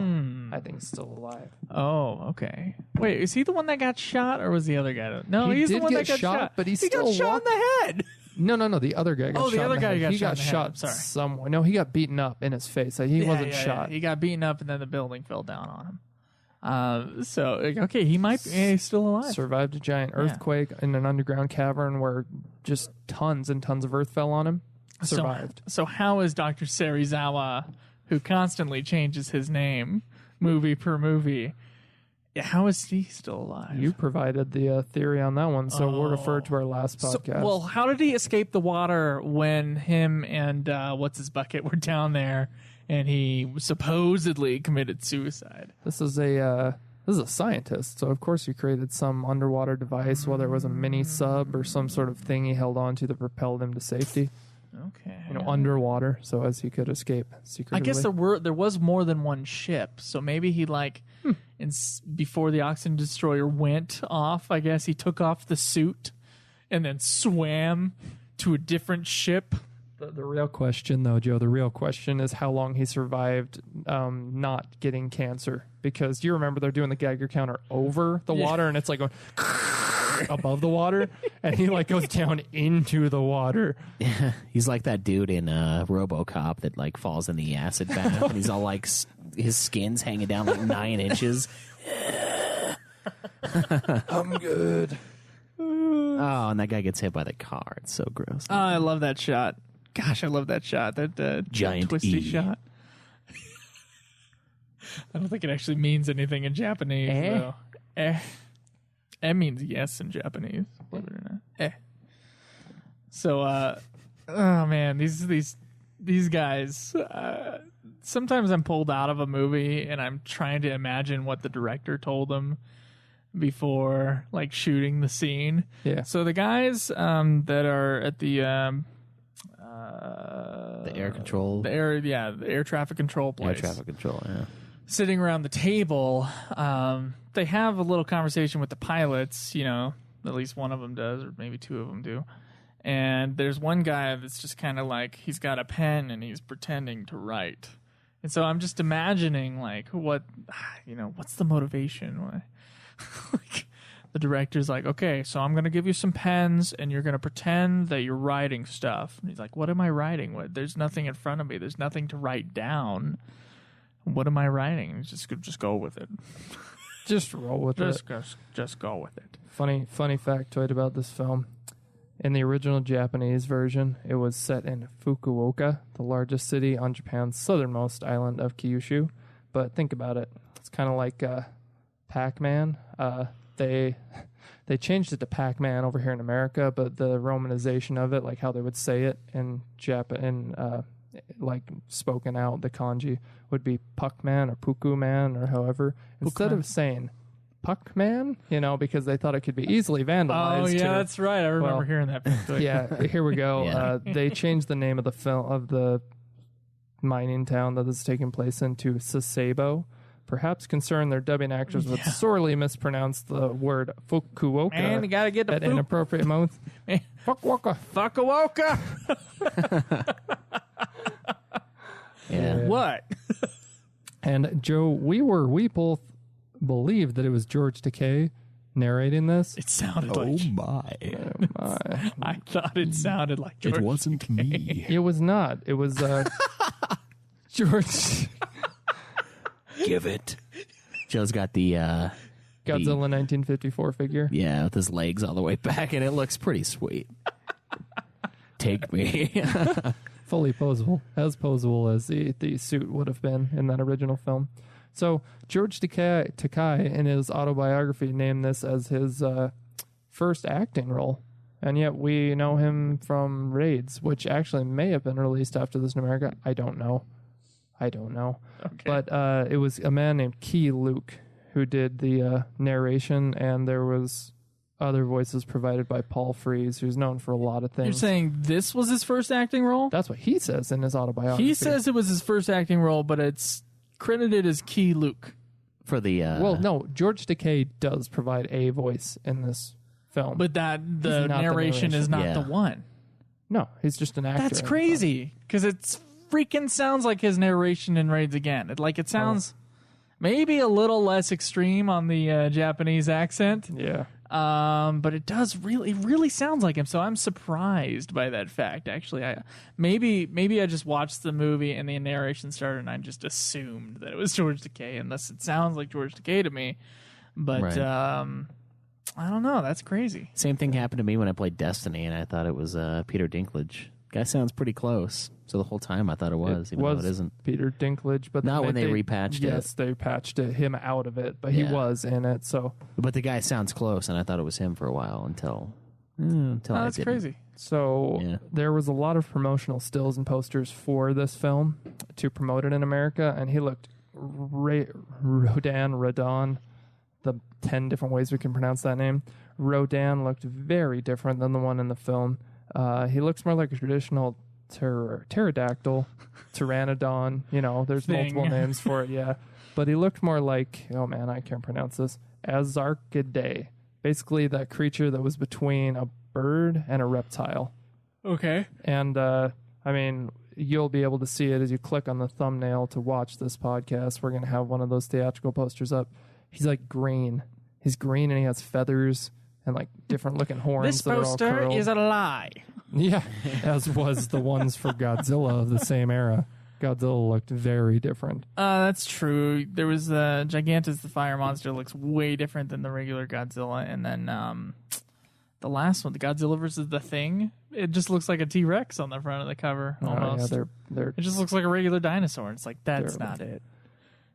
I think he's still alive. Oh, okay. Wait, is he the one that got shot, or was the other guy? No, he he's did the one get that got shot. But he got shot in the head. No, the other guy got shot. The other guy he got shot shot somewhere. No, he got beaten up in his face. He wasn't shot. Yeah. He got beaten up, and then the building fell down on him. Okay, he might be he's still alive. Survived a giant earthquake in an underground cavern where just tons and tons of earth fell on him. Survived. So how is Dr. Serizawa, who constantly changes his name movie per movie, how is he still alive? You provided the theory on that one, so we'll refer to our last podcast. Well, how did he escape the water when him and what's his bucket were down there, and he supposedly committed suicide? This is a scientist, so of course he created some underwater device, whether it was a mini sub or some sort of thing he held on to that propelled him to safety. Okay. Underwater, so as he could escape secretly. I guess there was more than one ship, so maybe he before the oxygen destroyer went off, I guess he took off the suit and then swam to a different ship. The real question, though, Joe, is how long he survived not getting cancer. Because you remember they're doing the Geiger counter over the water, and it's like going above the water, and he goes down into the water. Yeah, he's like that dude in RoboCop that falls in the acid bath, and he's all his skin's hanging down 9 inches. I'm good. Oh, and that guy gets hit by the car. It's so gross. Oh, I love that shot. Gosh, I love that shot. That giant twisty shot. I don't think it actually means anything in Japanese, though. Eh means yes in Japanese. Believe it or not. Eh. So, oh man, these guys. Sometimes I'm pulled out of a movie and I'm trying to imagine what the director told them before shooting the scene. Yeah. So the guys that are at the air control, the air traffic control place. Air traffic control, yeah. Sitting around the table, they have a little conversation with the pilots. At least one of them does, or maybe 2 of them do. And there's one guy that's just kind of he's got a pen and he's pretending to write. And so I'm just imagining what's the motivation? The director's okay, so I'm going to give you some pens and you're going to pretend that you're writing stuff. And he's like, what am I writing with? There's nothing in front of me. There's nothing to write down. What am I writing? And just go with it. Just roll with it. Just go with it. Funny factoid about this film. In the original Japanese version, it was set in Fukuoka, the largest city on Japan's southernmost island of Kyushu. But think about it. It's kind of like Pac-Man. They changed it to Pac-Man over here in America, but the romanization of it, how they would say it in Japan, spoken out, the kanji would be Puck-Man or Puku-Man or however. Instead of saying Puck-Man, because they thought it could be easily vandalized. Oh, yeah, that's right. I remember hearing that. Yeah, here we go. Yeah. They changed the name of the film of the mining town that this is taking place in to Sasebo, perhaps concerned their dubbing actors would sorely mispronounce the word Fukuoka Man, you gotta get the at inappropriate moments. Fukuoka. Fukuoka. Yeah. What? And Joe, we both believed that it was George Takei narrating this. It sounded like. my. I thought it sounded like George. It wasn't me. It was not. It was George. Give it. Joe's got the Godzilla 1954 figure. Yeah, with his legs all the way back, and it looks pretty sweet. Take me. Fully posable, as posable as the suit would have been in that original film. So George Takei, in his autobiography, named this as his first acting role. And yet we know him from Raids, which actually may have been released after this in America. I don't know. Okay. But it was a man named Key Luke who did the narration, and there was other voices provided by Paul Frees, who's known for a lot of things. You're saying this was his first acting role? That's what he says in his autobiography. He says it was his first acting role, but it's credited as Key Luke. For the well, no, George Takei does provide a voice in this film, but the narration is not the one. No, he's just an actor. That's crazy, because it freaking sounds like his narration in Raids Again. It sounds maybe a little less extreme on the Japanese accent. Yeah. But it really sounds like him. So I'm surprised by that fact. Actually, maybe I just watched the movie and the narration started, and I just assumed that it was George Takei, unless it sounds like George Takei to me. But I don't know. That's crazy. Same thing happened to me when I played Destiny, and I thought it was Peter Dinklage. Guy sounds pretty close. So the whole time I thought it was, even though it isn't. Peter Dinklage, but not when they repatched it. Yes, they patched him out of it, but he was in it. So, but the guy sounds close, and I thought it was him for a while until I didn't. That's crazy. So there was a lot of promotional stills and posters for this film to promote it in America, and he looked Rodan, the 10 different ways we can pronounce that name. Rodan looked very different than the one in the film. He looks more like a traditional pterodactyl, pteranodon. There's multiple names for it, yeah. But he looked more like, oh man, I can't pronounce this, Azarchidae. Basically that creature that was between a bird and a reptile. Okay. And, you'll be able to see it as you click on the thumbnail to watch this podcast. We're going to have one of those theatrical posters up. He's like green. He's green and he has feathers and like different looking horns. This that are all poster curled. is a lie. Yeah, as was the ones for Godzilla of the same era. Godzilla looked very different. That's true. There was Gigantus the fire monster looks way different than the regular Godzilla, and then the last one, the Godzilla versus the Thing, it just looks like a T-Rex on the front of the cover. Almost. Yeah, they're it just looks like a regular dinosaur. It's like that's terrible. not it.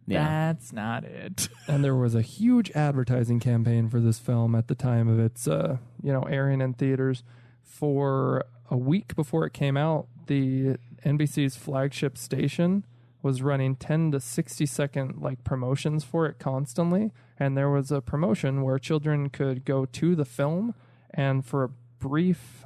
Yeah. That's not it. And there was a huge advertising campaign for this film at the time of its airing in theaters. For a week before it came out, the NBC's flagship station was running 10 to 60 second promotions for it constantly, and there was a promotion where children could go to the film, and for a brief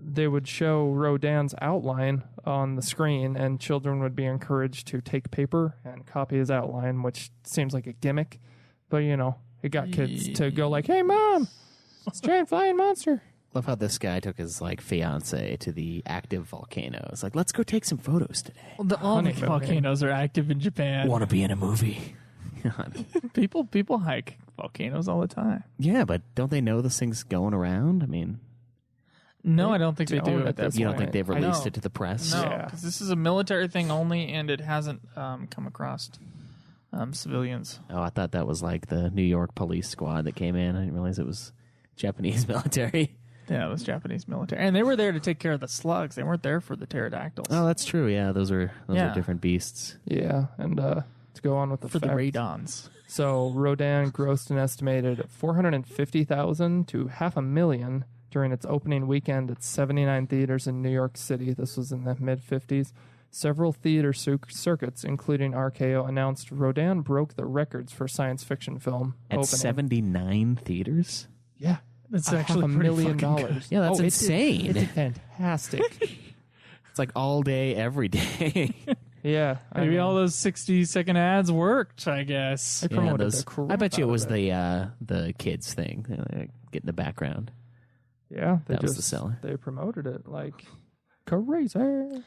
they would show Rodan's outline on the screen, and children would be encouraged to take paper and copy his outline, which seems like a gimmick, but it got kids to go like, "Hey mom, it's a giant flying monster." Love how this guy took his fiance to the active volcanoes. Like, let's go take some photos today. Well, all the volcanoes are active in Japan. Want to be in a movie? people hike volcanoes all the time. Yeah, but don't they know this thing's going around? I mean, no, I don't think they do. You don't think they've released it to the press? No, because this is a military thing only, and it hasn't come across civilians. Oh, I thought that was like the New York police squad that came in. I didn't realize it was Japanese military. Yeah, it was Japanese military, and they were there to take care of the slugs. They weren't there for the pterodactyls. Oh, that's true. Yeah, those are different beasts. Yeah, and to go on with the the Radons. So Rodan grossed an estimated $450,000 to $500,000 during its opening weekend at 79 theaters in New York City. This was in the mid-50s. Several theater circuits, including RKO, announced Rodan broke the records for science fiction film At opening. 79 theaters? Yeah. That's actually $500,000. Yeah, that's insane. It's fantastic. It's like all day, every day. Yeah, Maybe all those 60-second ads worked, I guess. They promoted the crap I bet you it out was of it. the kids thing. Get in the background. Yeah, That was the seller. They promoted it like crazy.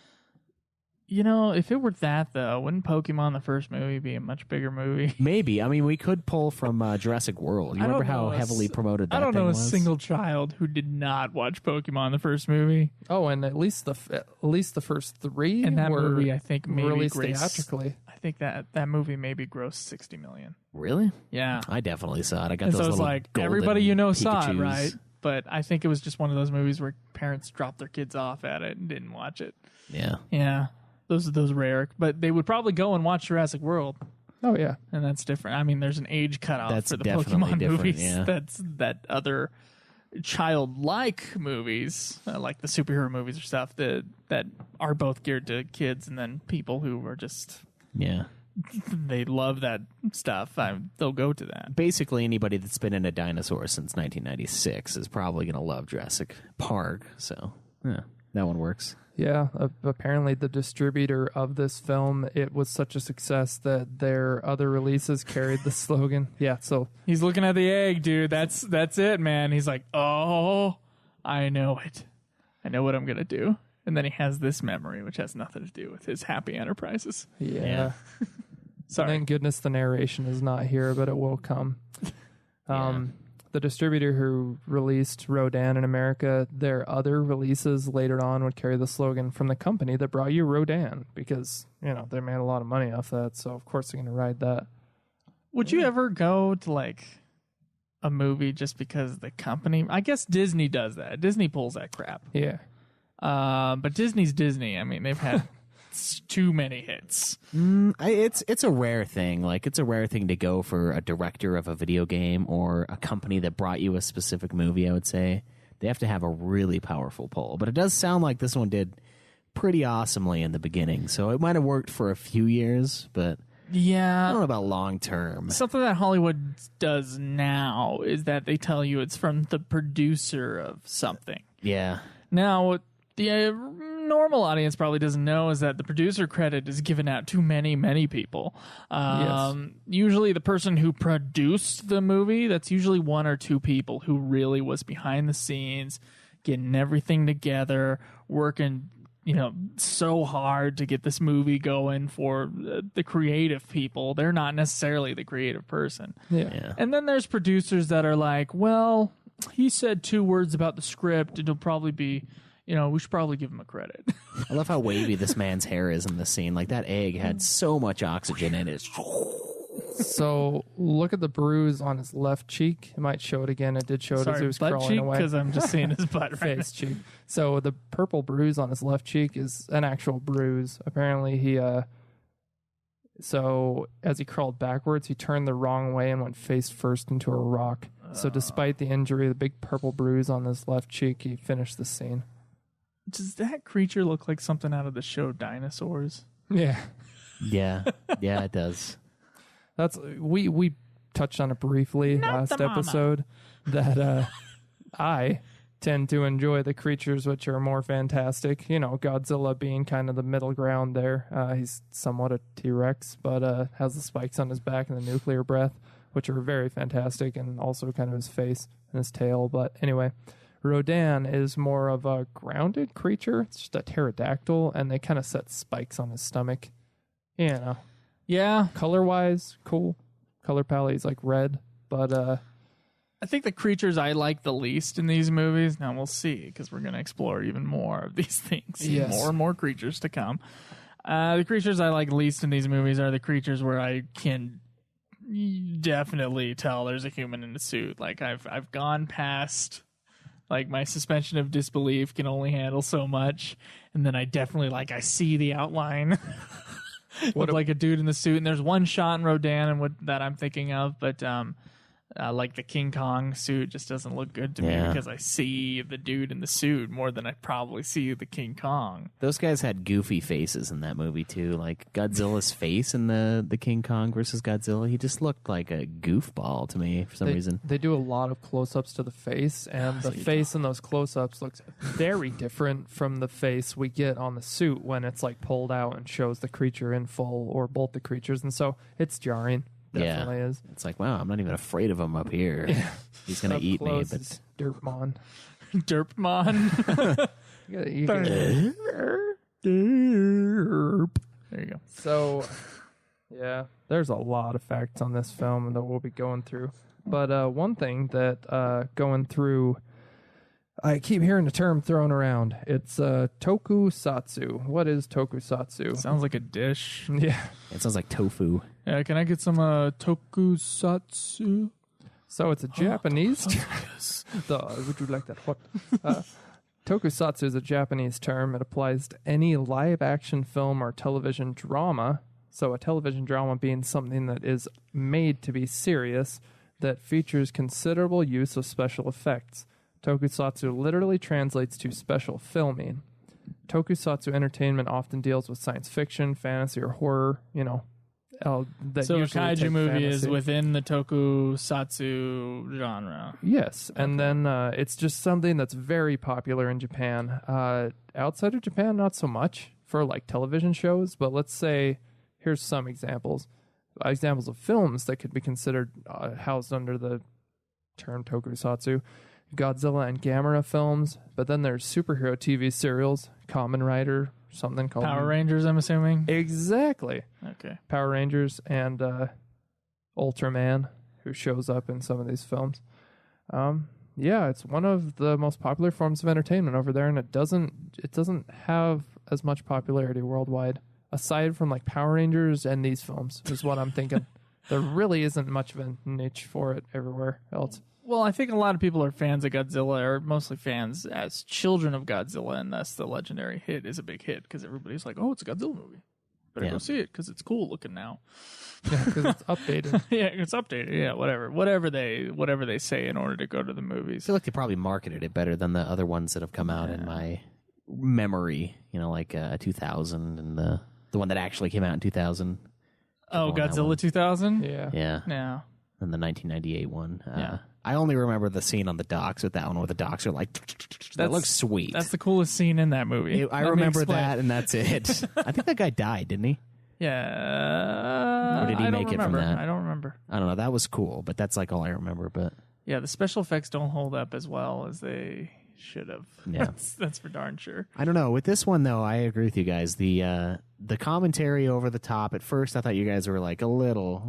You know, if it were that, though, wouldn't Pokemon the first movie be a much bigger movie? Maybe. I mean, we could pull from Jurassic World. You remember how heavily promoted that I don't thing know a was? single child who did not watch Pokemon the first movie. Oh, and at least the first three And that were movie, I think, maybe released grossed, theatrically. I think that movie maybe grossed $60 million. Really? Yeah. I definitely saw it. I got And those so it's little like, golden everybody you know saw it, Pikachus. right? But I think it was just one of those movies where parents dropped their kids off at it and didn't watch it. Yeah. Yeah. Those rare. But they would probably go and watch Jurassic World. Oh yeah, And that's different. I mean, there's an age cutoff That's for the definitely Pokemon different, movies. yeah. That's that other childlike movies, like the superhero movies or stuff that are both geared to kids and then people who are just Yeah. they love that stuff. They'll go to that. Basically, anybody that's been in a dinosaur since 1996 is probably going to love Jurassic Park. So, yeah, that one works. yeah. Apparently, the distributor of this film, it was such a success that their other releases carried the slogan. Yeah, so He's looking at the egg, dude. That's it, man. He's like, oh, I know it. I know what I'm gonna do. And then he has this memory, which has nothing to do with his happy enterprises. yeah. Sorry. Thank goodness the narration is not here, but it will come. The distributor who released Rodan in America, their other releases later on would carry the slogan from the company that brought you Rodan, because, you know, they made a lot of money off that, so of course they're going to ride that. Would you ever go to like a movie just because the company? I guess Disney does that. Disney pulls that crap. Yeah. But Disney's Disney. I mean, they've had too many hits. It's a rare thing. Like, it's a rare thing to go for a director of a video game or a company that brought you a specific movie, I would say. They have to have a really powerful pull. But it does sound like this one did pretty awesomely in the beginning. So it might have worked for a few years, but I Yeah. don't know about long term. Something that Hollywood does now is that they tell you it's from the producer of something. Yeah. Now, what the normal audience probably doesn't know is that the producer credit is given out to many people. Usually the person who produced the movie, that's usually one or two people who really was behind the scenes, getting everything together, working, you know, so hard to get this movie going for the creative people. They're not necessarily the creative person. Yeah. And then there's producers that are like, well, he said 2 words about the script. It'll probably be, you know, we should probably give him a credit. I love how wavy this man's hair is in the scene. Like, that egg had so much oxygen in it. So look at the bruise on his left cheek. It might show it again. It did show it as he Sorry, was butt crawling cheek, away. because I'm just seeing his butt right Face cheek. So the purple bruise on his left cheek is an actual bruise. Apparently he so as he crawled backwards, he turned the wrong way and went face first into a rock. So despite the injury, the big purple bruise on his left cheek, he finished the scene. Does that creature look like something out of the show Dinosaurs? Yeah. Yeah. Yeah, it does. That's we touched on it briefly last episode that I tend to enjoy the creatures which are more fantastic. You know, Godzilla being kind of the middle ground there. He's somewhat a T-Rex, but has the spikes on his back and the nuclear breath, which are very fantastic, and also kind of his face and his tail. But anyway, Rodan is more of a grounded creature. It's just a pterodactyl, and they kind of set spikes on his stomach. You know, Yeah. color-wise, cool. Color palette is like red, but I think the creatures I like the least in these movies, now we'll see, because we're going to explore even more of these things. Yes. More and more creatures to come. The creatures I like least in these movies are the creatures where I can definitely tell there's a human in a suit. Like, I've gone past, like, my suspension of disbelief can only handle so much, and then I definitely, like, I see the outline of like a dude in the suit. And there's one shot in Rodan and that I'm thinking of, but Like the King Kong suit just doesn't look good to me because I see the dude in the suit more than I probably see the King Kong. Those guys had goofy faces in that movie too. Like Godzilla's face in the King Kong versus Godzilla, he just looked like a goofball to me for some reason. They do a lot of close-ups to the face, and the face in those close-ups looks very different from the face we get on the suit when it's like pulled out and shows the creature in full, or both the creatures, and so it's jarring. Definitely is. It's like, wow, I'm not even afraid of him up here. Yeah. He's gonna eat me. But Derpmon. Derpmon. Derp. There you go. So, yeah, there's a lot of facts on this film that we'll be going through. But one thing that going through, I keep hearing the term thrown around. It's tokusatsu. What is tokusatsu? Sounds like a dish. Yeah. It sounds like tofu. Yeah, can I get some tokusatsu? So it's a Japanese. Would you like that? What? Tokusatsu is a Japanese term. It applies to any live-action film or television drama. So a television drama being something that is made to be serious, that features considerable use of special effects. Tokusatsu literally translates to special filming. Tokusatsu entertainment often deals with science fiction, fantasy, or horror, So a kaiju movie is within the tokusatsu genre. Yes, and then it's just something that's very popular in Japan. Outside of Japan, not so much for like television shows, but let's say, here's some examples of films that could be considered housed under the term tokusatsu. Godzilla and Gamera films, but then there's superhero TV serials, Kamen Rider, something called Power Rangers, I'm assuming. Exactly. Okay. Power Rangers and Ultraman, who shows up in some of these films. Yeah, it's one of the most popular forms of entertainment over there, and it doesn't have as much popularity worldwide, aside from like Power Rangers and these films, is what I'm thinking. There really isn't much of a niche for it everywhere else. Well, I think a lot of people are fans of Godzilla, or mostly fans as children of Godzilla, and thus the legendary hit is a big hit because everybody's like, oh, it's a Godzilla movie. Better go see it because it's cool looking now. Yeah, because it's updated. Yeah, it's updated. Yeah, whatever they say in order to go to the movies. I feel like they probably marketed it better than the other ones that have come out in my memory. Like 2000 and the one that actually came out in 2000. Oh, Godzilla 2000? Yeah. Yeah. And the 1998 one. Yeah. I only remember the scene on the docks with that one where the docks are like, that looks sweet. That's the coolest scene in that movie. I remember that, and that's it. I think that guy died, didn't he? Yeah. Or did he make it from that? I don't remember. I don't know. That was cool, but that's like all I remember. But yeah, the special effects don't hold up as well as they should have. Yeah. That's for darn sure. I don't know. With this one, though, I agree with you guys. The commentary over the top, at first I thought you guys were like a little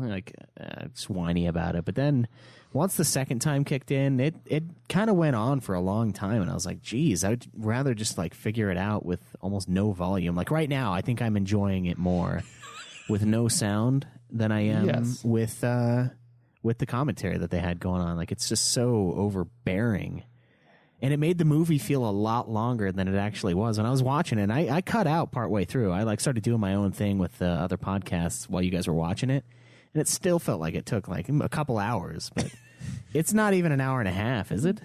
just whiny about it. But then once the second time kicked in, it kind of went on for a long time. And I was like, geez, I'd rather just like figure it out with almost no volume. Like right now, I think I'm enjoying it more with no sound than I am with the commentary that they had going on. Like it's just so overbearing. And it made the movie feel a lot longer than it actually was. When I was watching it, I cut out partway through. I started doing my own thing with other podcasts while you guys were watching it. And it still felt like it took like a couple hours. But it's not even an hour and a half, is it?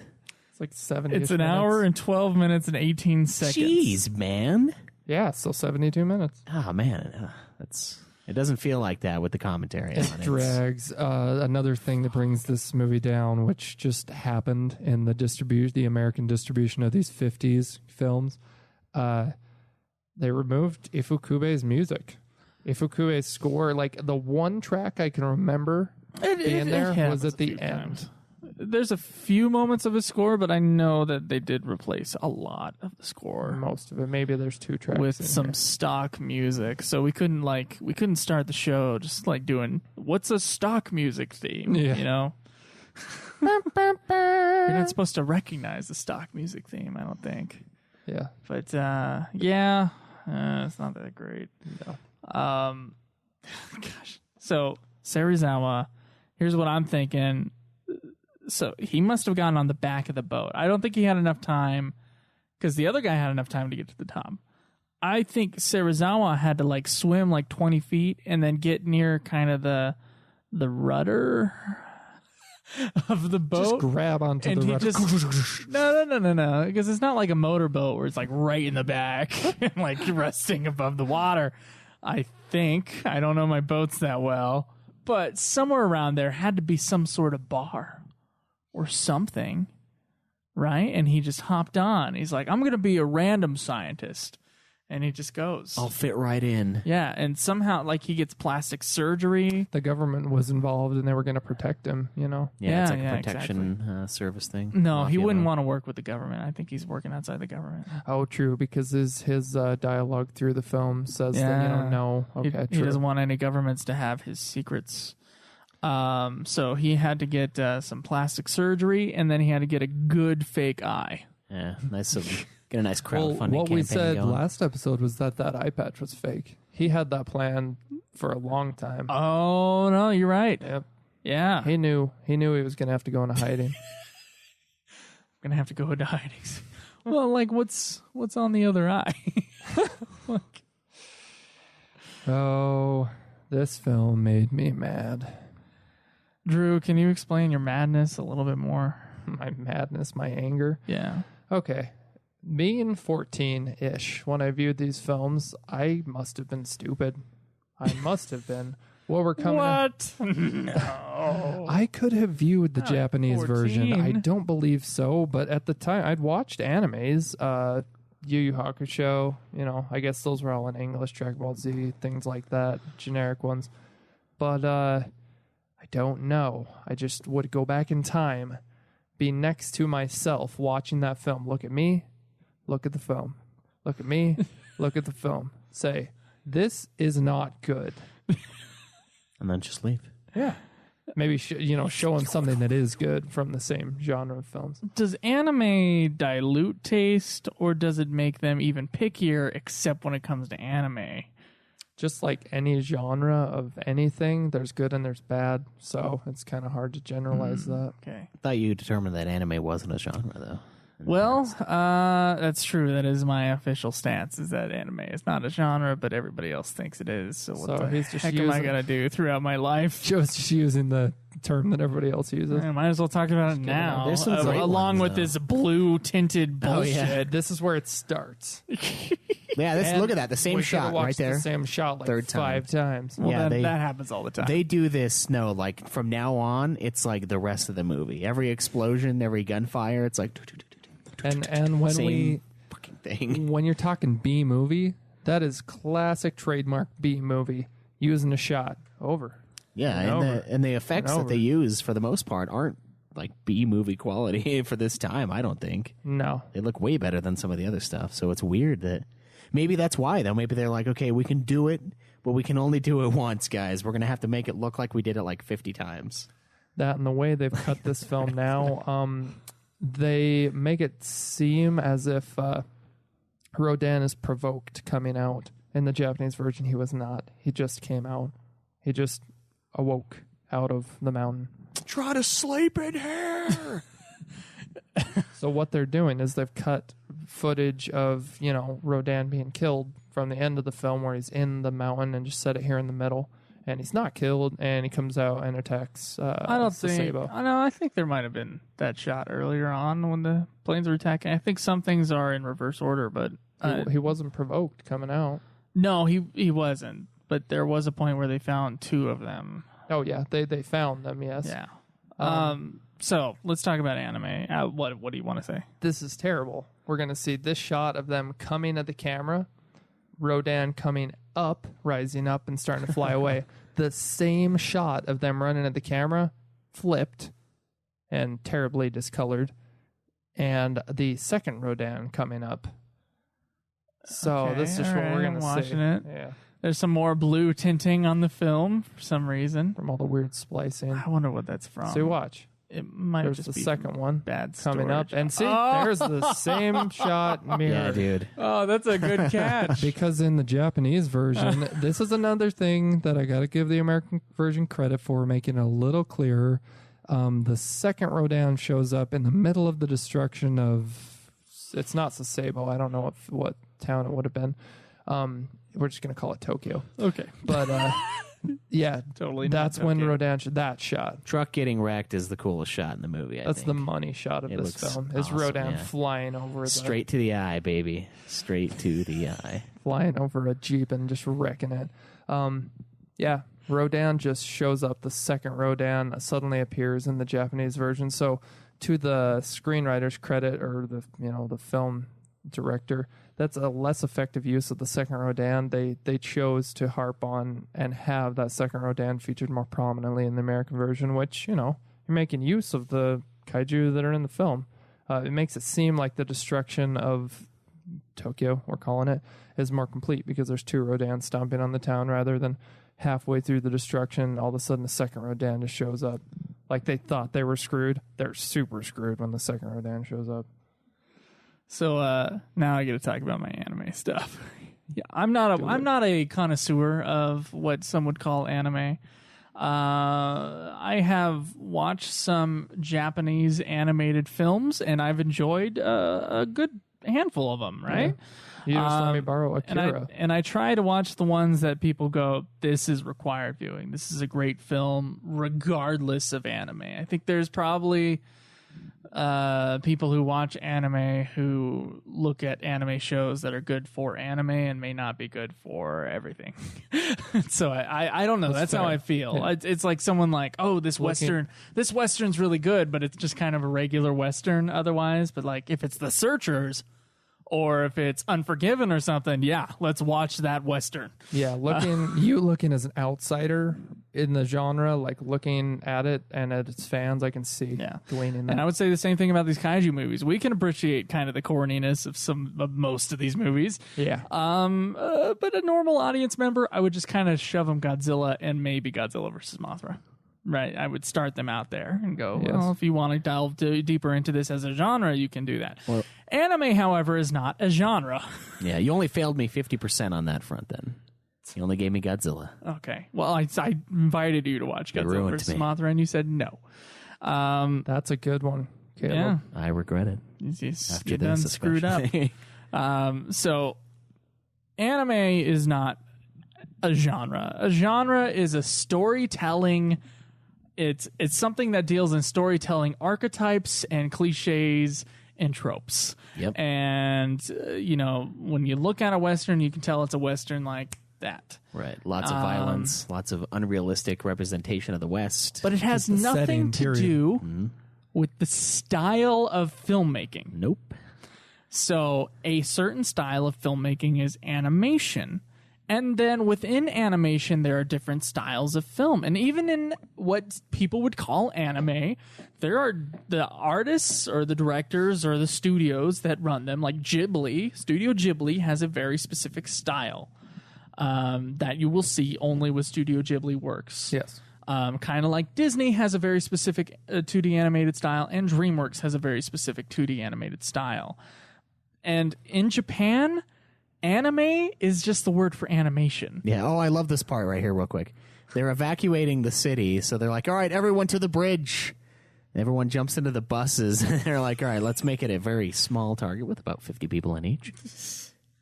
It's like 70 It's an hour and 12 minutes and 18 seconds. Jeez, man. Yeah, still 72 minutes. Oh, man. It doesn't feel like that with the commentary on it. Drags. Another thing that brings this movie down, which just happened in the American distribution of these 50s films, they removed Ifukube's music. Ifukube's score, like the one track I can remember being there was at the end. There's a few moments of a score, but I know that they did replace a lot of the score. Most of it. Maybe there's two tracks with in some here. stock music. So we couldn't start the show just like doing what's a stock music theme, you know? You're not supposed to recognize the stock music theme, I don't think. Yeah. But it's not that great. No. Gosh. So Serizawa, here's what I'm thinking. So he must have gotten on the back of the boat. I don't think he had enough time because the other guy had enough time to get to the top. I think Serizawa had to like swim like 20 feet and then get near kind of the rudder. of the boat. Just grab onto and the he rudder. just no, because it's not like a motorboat where it's like right in the back and like resting above the water. I think I don't know my boats that well, but somewhere around there had to be some sort of bar or something, right? And he just hopped on. He's like, I'm gonna be a random scientist. And he just goes. I'll fit right in. Yeah, and somehow, like, he gets plastic surgery. The government was involved, and they were going to protect him. You know. Yeah, it's like yeah, a protection service thing. No, he Mafia wouldn't mode. want to work with the government. I think he's working outside the government. Oh, true. Because his dialogue through the film says that no. Okay, He true. doesn't want any governments to have his secrets. So he had to get some plastic surgery, and then he had to get a good fake eye. Yeah, nice. Get a nice crowdfunding Well, what campaign we said going. last episode was that eye patch was fake. He had that plan for a long time. Oh no, you're right. Yep. Yeah, He knew he was going to have to go into hiding. gonna have to go into hiding. Well, like what's on the other eye? Like, Oh, this film made me mad. Drew, can you explain your madness a little bit more? My madness, my anger. Yeah. Okay. Being 14-ish, when I viewed these films, I must have been stupid. I must have been. What were coming What? No. I could have viewed the Japanese 14. version. I don't believe so, but at the time, I'd watched animes, Yu Yu Hakusho, I guess those were all in English, Dragon Ball Z, things like that, generic ones. But I don't know. I just would go back in time, be next to myself watching that film. Look at me, look at the film. Look at me, look at the film. Say, this is not good. And then just leave. Yeah. Maybe, show him something that is good from the same genre of films. Does anime dilute taste, or does it make them even pickier, except when it comes to anime? Just like any genre of anything, there's good and there's bad. So it's kind of hard to generalize that. Okay. I thought you determined that anime wasn't a genre, though. Well, that's true. That is my official stance, is that anime is not a genre, but everybody else thinks it is. So what So the he's just heck am I using- going to do throughout my life? Joe's just using the term that everybody else uses. I might as well talk about it now, There's some great along ones, with though. this blue-tinted bullshit. This is where it starts. Yeah, And look at that. The same we could've shot watched right there. The same shot like Third time. 5 times. Well, Yeah, that happens all the time. They do this, like from now on, it's like the rest of the movie. Every explosion, every gunfire, it's like And when same fucking thing. when you're talking B movie, that is classic trademark B movie. Using a shot. Over. Yeah, And and over. the effects And that they use for the most part aren't like B movie quality for this time. I don't think No. they look way better than some of the other stuff. So it's weird that maybe that's why though. Maybe they're like, okay, we can do it, but we can only do it once, guys. We're gonna have to make it look like we did it like 50 times. That and the way they've cut this film now, they make it seem as if Rodan is provoked coming out. In the Japanese version, he was not. He just came out. He just awoke out of the mountain. Try to sleep in here. So what they're doing is they've cut footage of, Rodan being killed from the end of the film where he's in the mountain and just set it here in the middle. And he's not killed, and he comes out and attacks I don't think. Sasebo. I think there might have been that shot earlier on when the planes were attacking. I think some things are in reverse order, but He wasn't provoked coming out. no, he wasn't. But there was a point where they found 2 of them. Oh, yeah, they found them, yes. Yeah. So let's talk about anime. What do you want to say? This is terrible. We're going to see this shot of them coming at the camera, Rodan coming up, rising up, and starting to fly away. The same shot of them running at the camera, flipped and terribly discolored, and the second Rodan coming up. So Okay, this is what alright, we're I'm going to see. watching it. Yeah, There's some more blue tinting on the film for some reason. from all the weird splicing. I wonder what that's from. So watch. It might There's just the be second one bad coming up. storage. And see, Oh! there's the same shot mirror. Yeah, dude. Oh, that's a good catch. Because in the Japanese version, this is another thing that I got to give the American version credit for, making it a little clearer. The second Rodan shows up in the middle of the destruction of, it's not Sasebo. I don't know what town it would have been. We're just going to call it Tokyo. Okay. But Yeah, Totally not That's when okay. Rodan that shot. Truck getting wrecked is the coolest shot in the movie. That's the money shot of It this looks film. Is awesome, Rodan yeah. flying over straight to the eye, baby. Straight to the eye. flying over a Jeep and just wrecking it. Yeah, Rodan just shows up. The second Rodan suddenly appears in the Japanese version. So, to the screenwriter's credit, or the film director, that's a less effective use of the second Rodan. They chose to harp on and have that second Rodan featured more prominently in the American version, which you're making use of the kaiju that are in the film. It makes it seem like the destruction of Tokyo, we're calling it, is more complete because there's two Rodans stomping on the town rather than halfway through the destruction, all of a sudden the second Rodan just shows up. Like they thought they were screwed. They're super screwed when the second Rodan shows up. So now I get to talk about my anime stuff. Yeah, I'm not a connoisseur of what some would call anime. I have watched some Japanese animated films, and I've enjoyed a good handful of them. Right. Yeah. You just let me borrow Akira. And I try to watch the ones that people go, this is required viewing. This is a great film, regardless of anime. I think there's probably people who watch anime who look at anime shows that are good for anime and may not be good for everything. So I don't know. That's how I feel. Yeah. It's like someone like, oh, this Western's really good, but it's just kind of a regular Western otherwise. But like if it's The Searchers, or if it's Unforgiven or something, yeah, let's watch that Western. Yeah, looking as an outsider in the genre, like looking at it and at its fans, I can see gleaning that. And I would say the same thing about these kaiju movies. We can appreciate kind of the corniness of most of these movies. Yeah. But a normal audience member, I would just kind of shove them Godzilla and maybe Godzilla versus Mothra. Right, I would start them out there and go, well, if you want to delve deeper into this as a genre, you can do that. Well, anime, however, is not a genre. Yeah, you only failed me 50% on that front then. You only gave me Godzilla. Okay. Well, I invited you to watch Godzilla versus Mothra, and you said no. That's a good one, Caleb. Yeah. I regret it. You're done screwed up. So, anime is not a genre. A genre is a storytelling... It's something that deals in storytelling archetypes and cliches and tropes. Yep. And, when you look at a Western, you can tell it's a Western like that. Right. Lots of violence, lots of unrealistic representation of the West. But it has nothing to do with the style of filmmaking. Nope. So a certain style of filmmaking is animation. And then within animation, there are different styles of film. And even in what people would call anime, there are the artists or the directors or the studios that run them. Like Ghibli, Studio Ghibli has a very specific style that you will see only with Studio Ghibli works. Yes. Kind of like Disney has a very specific 2D animated style, and DreamWorks has a very specific 2D animated style. And in Japan... anime is just the word for animation. Yeah. Oh, I love this part right here real quick. They're evacuating the city, so they're like, all right, everyone to the bridge. Everyone jumps into the buses. They're like, all right, let's make it a very small target with about 50 people in each.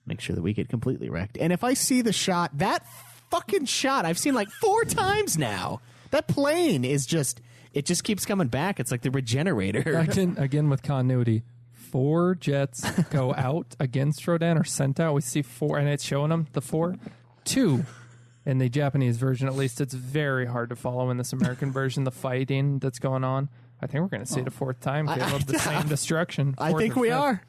Make sure that we get completely wrecked. And if I see the shot, that fucking shot, I've seen like 4 times now. That plane is just, it just keeps coming back. It's like the regenerator. Again with continuity. 4 jets go out against Rodan, or sent out. We see 4, and it's showing them the 4. 2 in the Japanese version, at least. It's very hard to follow in this American version, the fighting that's going on. I think we're going to see it a 4th time, Caleb. The same destruction. I think we are.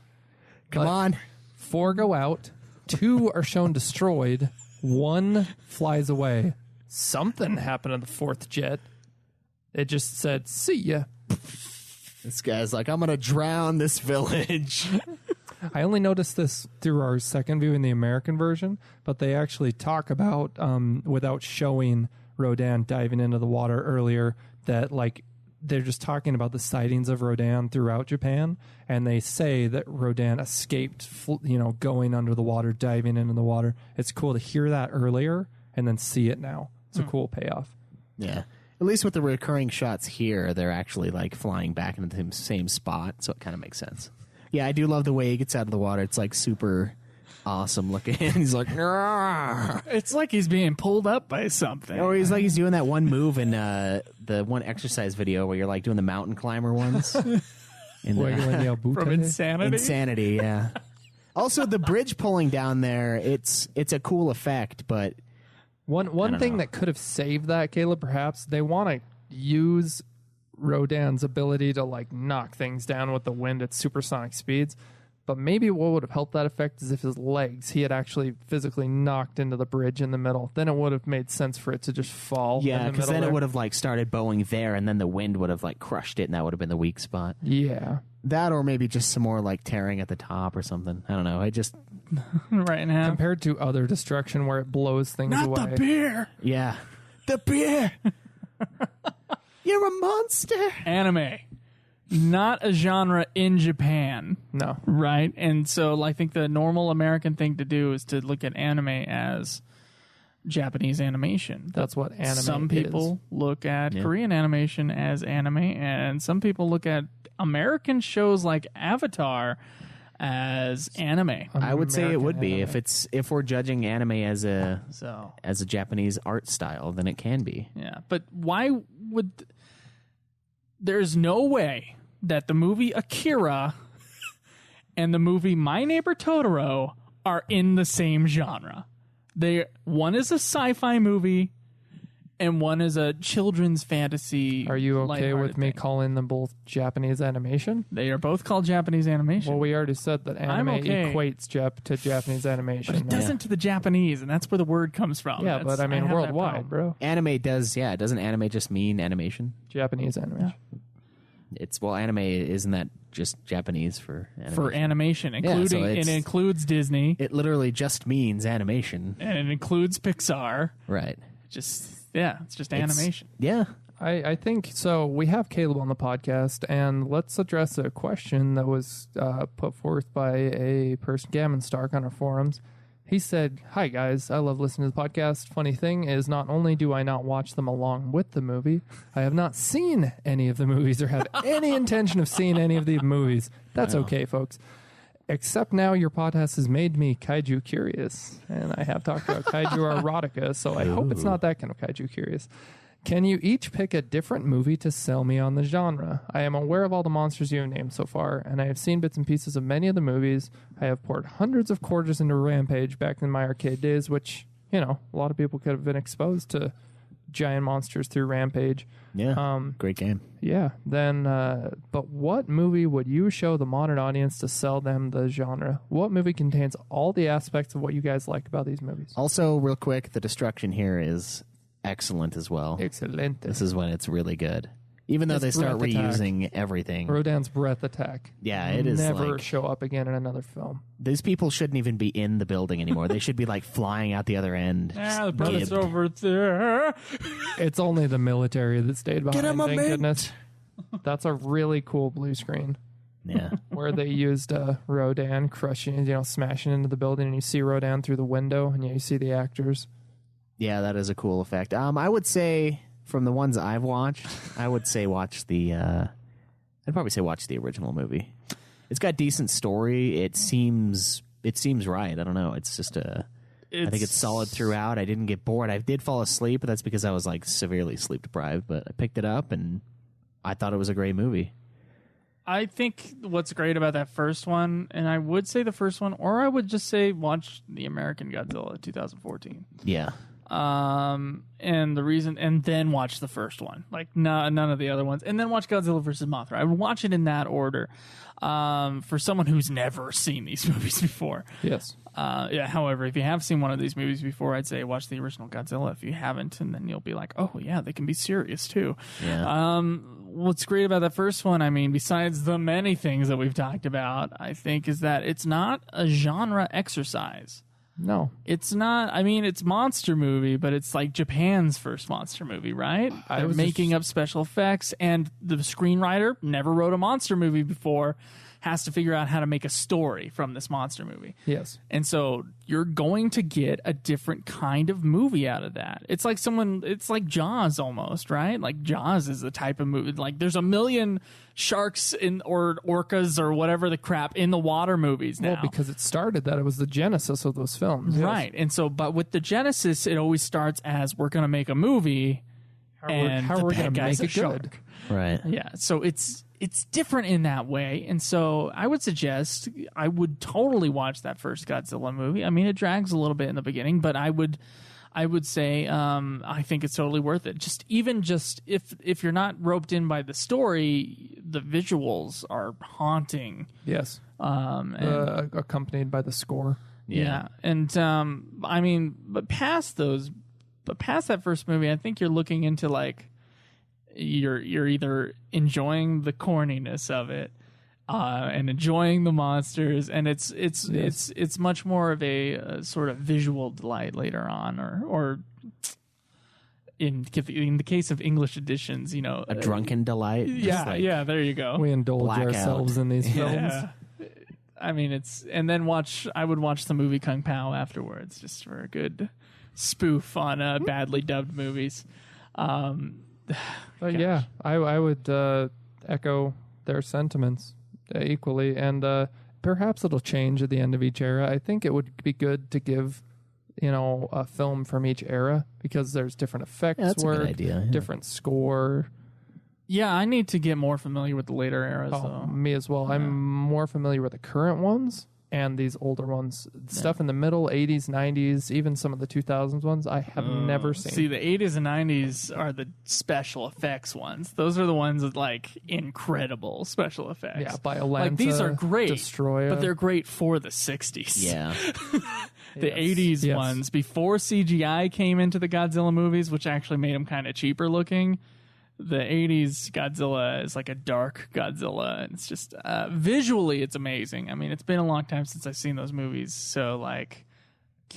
Come on. 4 go out. 2 are shown destroyed. 1 flies away. Something happened to the 4th jet. It just said, see ya. This guy's like, I'm going to drown this village. I only noticed this through our second view in the American version, but they actually talk about, without showing Rodan diving into the water earlier, that like they're just talking about the sightings of Rodan throughout Japan, and they say that Rodan escaped, going under the water, diving into the water. It's cool to hear that earlier and then see it now. It's a cool payoff. Yeah. At least with the recurring shots here, they're actually like flying back into the same spot, so it kind of makes sense. Yeah, I do love the way he gets out of the water. It's like super awesome looking. He's like, "Argh." It's like he's being pulled up by something. Or he's like he's doing that one move in the one exercise video where you're like doing the mountain climber ones. From Insanity. Insanity, yeah. Also, the bridge pulling down there, it's a cool effect, but one thing that could have saved that, Caleb, perhaps they want to use Rodan's ability to like knock things down with the wind at supersonic speeds. But maybe what would have helped that effect is if his legs, he had actually physically knocked into the bridge in the middle. Then it would have made sense for it to just fall. Yeah, because then it would have like started bowing there, and then the wind would have like crushed it, and that would have been the weak spot. Yeah. That, or maybe just some more like tearing at the top or something. I don't know. I just right now compared to other destruction where it blows things away. Not the beer. Yeah, the beer. You're a monster. Anime. Not a genre in Japan. No. Right? And so I think the normal American thing to do is to look at anime as Japanese animation. That's what anime Some people look at Korean animation as anime, and some people look at American shows like Avatar as anime. I would say it would be. Anime. If we're judging anime as a Japanese art style, then it can be. Yeah. But why would... There's no way that the movie Akira and the movie My Neighbor Totoro are in the same genre. One is a sci-fi movie and one is a children's fantasy. Are you okay with me calling them both Japanese animation? They are both called Japanese animation. Well, we already said that anime equates to Japanese animation. But it doesn't to the Japanese, and that's where the word comes from. Yeah, but I mean worldwide, bro. Anime does, doesn't anime just mean animation? Japanese animation. Anime, isn't that just Japanese for animation? For animation, including it includes Disney. It literally just means animation. And it includes Pixar. Right. It's just animation. Yeah. I think so. We have Caleb on the podcast, and let's address a question that was put forth by a person, Gammon Stark, on our forums. He said, "Hi guys, I love listening to the podcast. Funny thing is, not only do I not watch them along with the movie, I have not seen any of the movies or have any intention of seeing any of the movies. That's okay, folks. Except now your podcast has made me kaiju curious, and I have talked about kaiju erotica, so I hope it's not that kind of kaiju curious. Can you each pick a different movie to sell me on the genre? I am aware of all the monsters you have named so far, and I have seen bits and pieces of many of the movies. I have poured hundreds of quarters into Rampage back in my arcade days, which, a lot of people could have been exposed to giant monsters through Rampage. Yeah, great game. Yeah, then, but what movie would you show the modern audience to sell them the genre? What movie contains all the aspects of what you guys like about these movies? Also, real quick, the destruction here is excellent as well. Excellent. This is when it's really good. Even though they start reusing everything. Rodan's breath attack. Yeah, it is never show up again in another film. These people shouldn't even be in the building anymore. They should be like flying out the other end. Yeah, the brother's over there. It's only the military that stayed behind. Get him thank goodness. That's a really cool blue screen. Yeah. Where they used Rodan crushing, smashing into the building, and you see Rodan through the window, and you see the actors. Yeah, that is a cool effect. I would say from the ones I've watched, I'd probably say watch the original movie. It's got decent story. It seems right. I don't know. It's just I think it's solid throughout. I didn't get bored. I did fall asleep, but that's because I was like severely sleep deprived. But I picked it up and I thought it was a great movie. I think what's great about that first one, and I would say the first one, or I would just say watch the American Godzilla 2014. Yeah. And the reason, and then watch the first one, like none of the other ones, and then watch Godzilla versus Mothra. I would watch it in that order. For someone who's never seen these movies before. Yes. However, if you have seen one of these movies before, I'd say watch the original Godzilla if you haven't, and then you'll be like, oh yeah, they can be serious too. Yeah. What's great about that first one, I mean, besides the many things that we've talked about, I think is that it's not a genre exercise. No. It's not. I mean, it's monster movie, but it's like Japan's first monster movie, right? They're making up special effects, and the screenwriter never wrote a monster movie before. has to figure out how to make a story from this monster movie. Yes. And so you're going to get a different kind of movie out of that. It's like Jaws almost, right? Like Jaws is the type of movie, like there's a million sharks or orcas or whatever the crap in the water movies now. Well, because it started that. It was the genesis of those films. Yes. Right. And so, but with the genesis, it always starts as we're going to make a movie. How are we going to make it good? Right. Yeah. So it's different in that way. And so I would suggest I would totally watch that first Godzilla movie. I mean, it drags a little bit in the beginning, but I would say I think it's totally worth it. Just if you're not roped in by the story, the visuals are haunting. Yes. And, accompanied by the score. Yeah. And I mean, but past that first movie, I think you're looking into like you're either enjoying the corniness of it and enjoying the monsters, and it's much more of a sort of visual delight later on, or in the case of English editions, you know, a drunken delight. Yeah, there you go. We indulge Blackout. ourselves in these films. Yeah. I mean, and then I would watch the movie Kung Pao afterwards, just for a good spoof on badly dubbed movies. But yeah, I would echo their sentiments equally, and perhaps it'll change at the end of each era. I think it would be good to give, a film from each era, because there's different effects that's work, a good idea, yeah. different score. Yeah, I need to get more familiar with the later eras. Oh, me as well. Yeah. I'm more familiar with the current ones and these older ones. Stuff in the middle, 80s, 90s, even some of the 2000s ones, I have never seen. See, the 80s and 90s are the special effects ones. Those are the ones with, like, incredible special effects. Yeah, Biolenta, like, these are great, Destroyer. but they're great for the 60s. Yeah. The 80s ones, before CGI came into the Godzilla movies, which actually made them kind of cheaper looking. The 80s Godzilla is like a dark Godzilla, and it's just visually it's amazing. I mean, it's been a long time since I've seen those movies, so like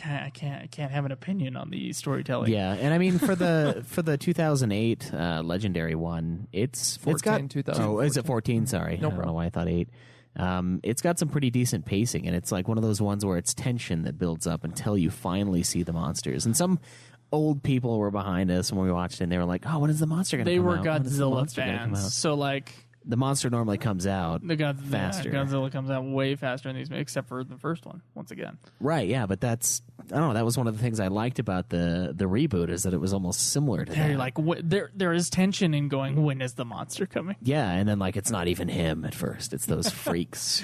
I can't have an opinion on the storytelling. Yeah, and I mean for the 2008 legendary one, it's 2000. Oh, is it 14? Sorry, No I don't know why I thought 8. It's got some pretty decent pacing, and it's like one of those ones where it's tension that builds up until you finally see the monsters. And some old people were behind us when we watched it, and they were like, "Oh, when is the monster going to come out?" They were Godzilla fans, so like the monster normally comes out faster. Godzilla comes out way faster in these, except for the first one. Once again, right? Yeah, but I don't know. That was one of the things I liked about the reboot, is that it was almost similar to that. Like there is tension in going, when is the monster coming? Yeah, and then like it's not even him at first; it's those freaks,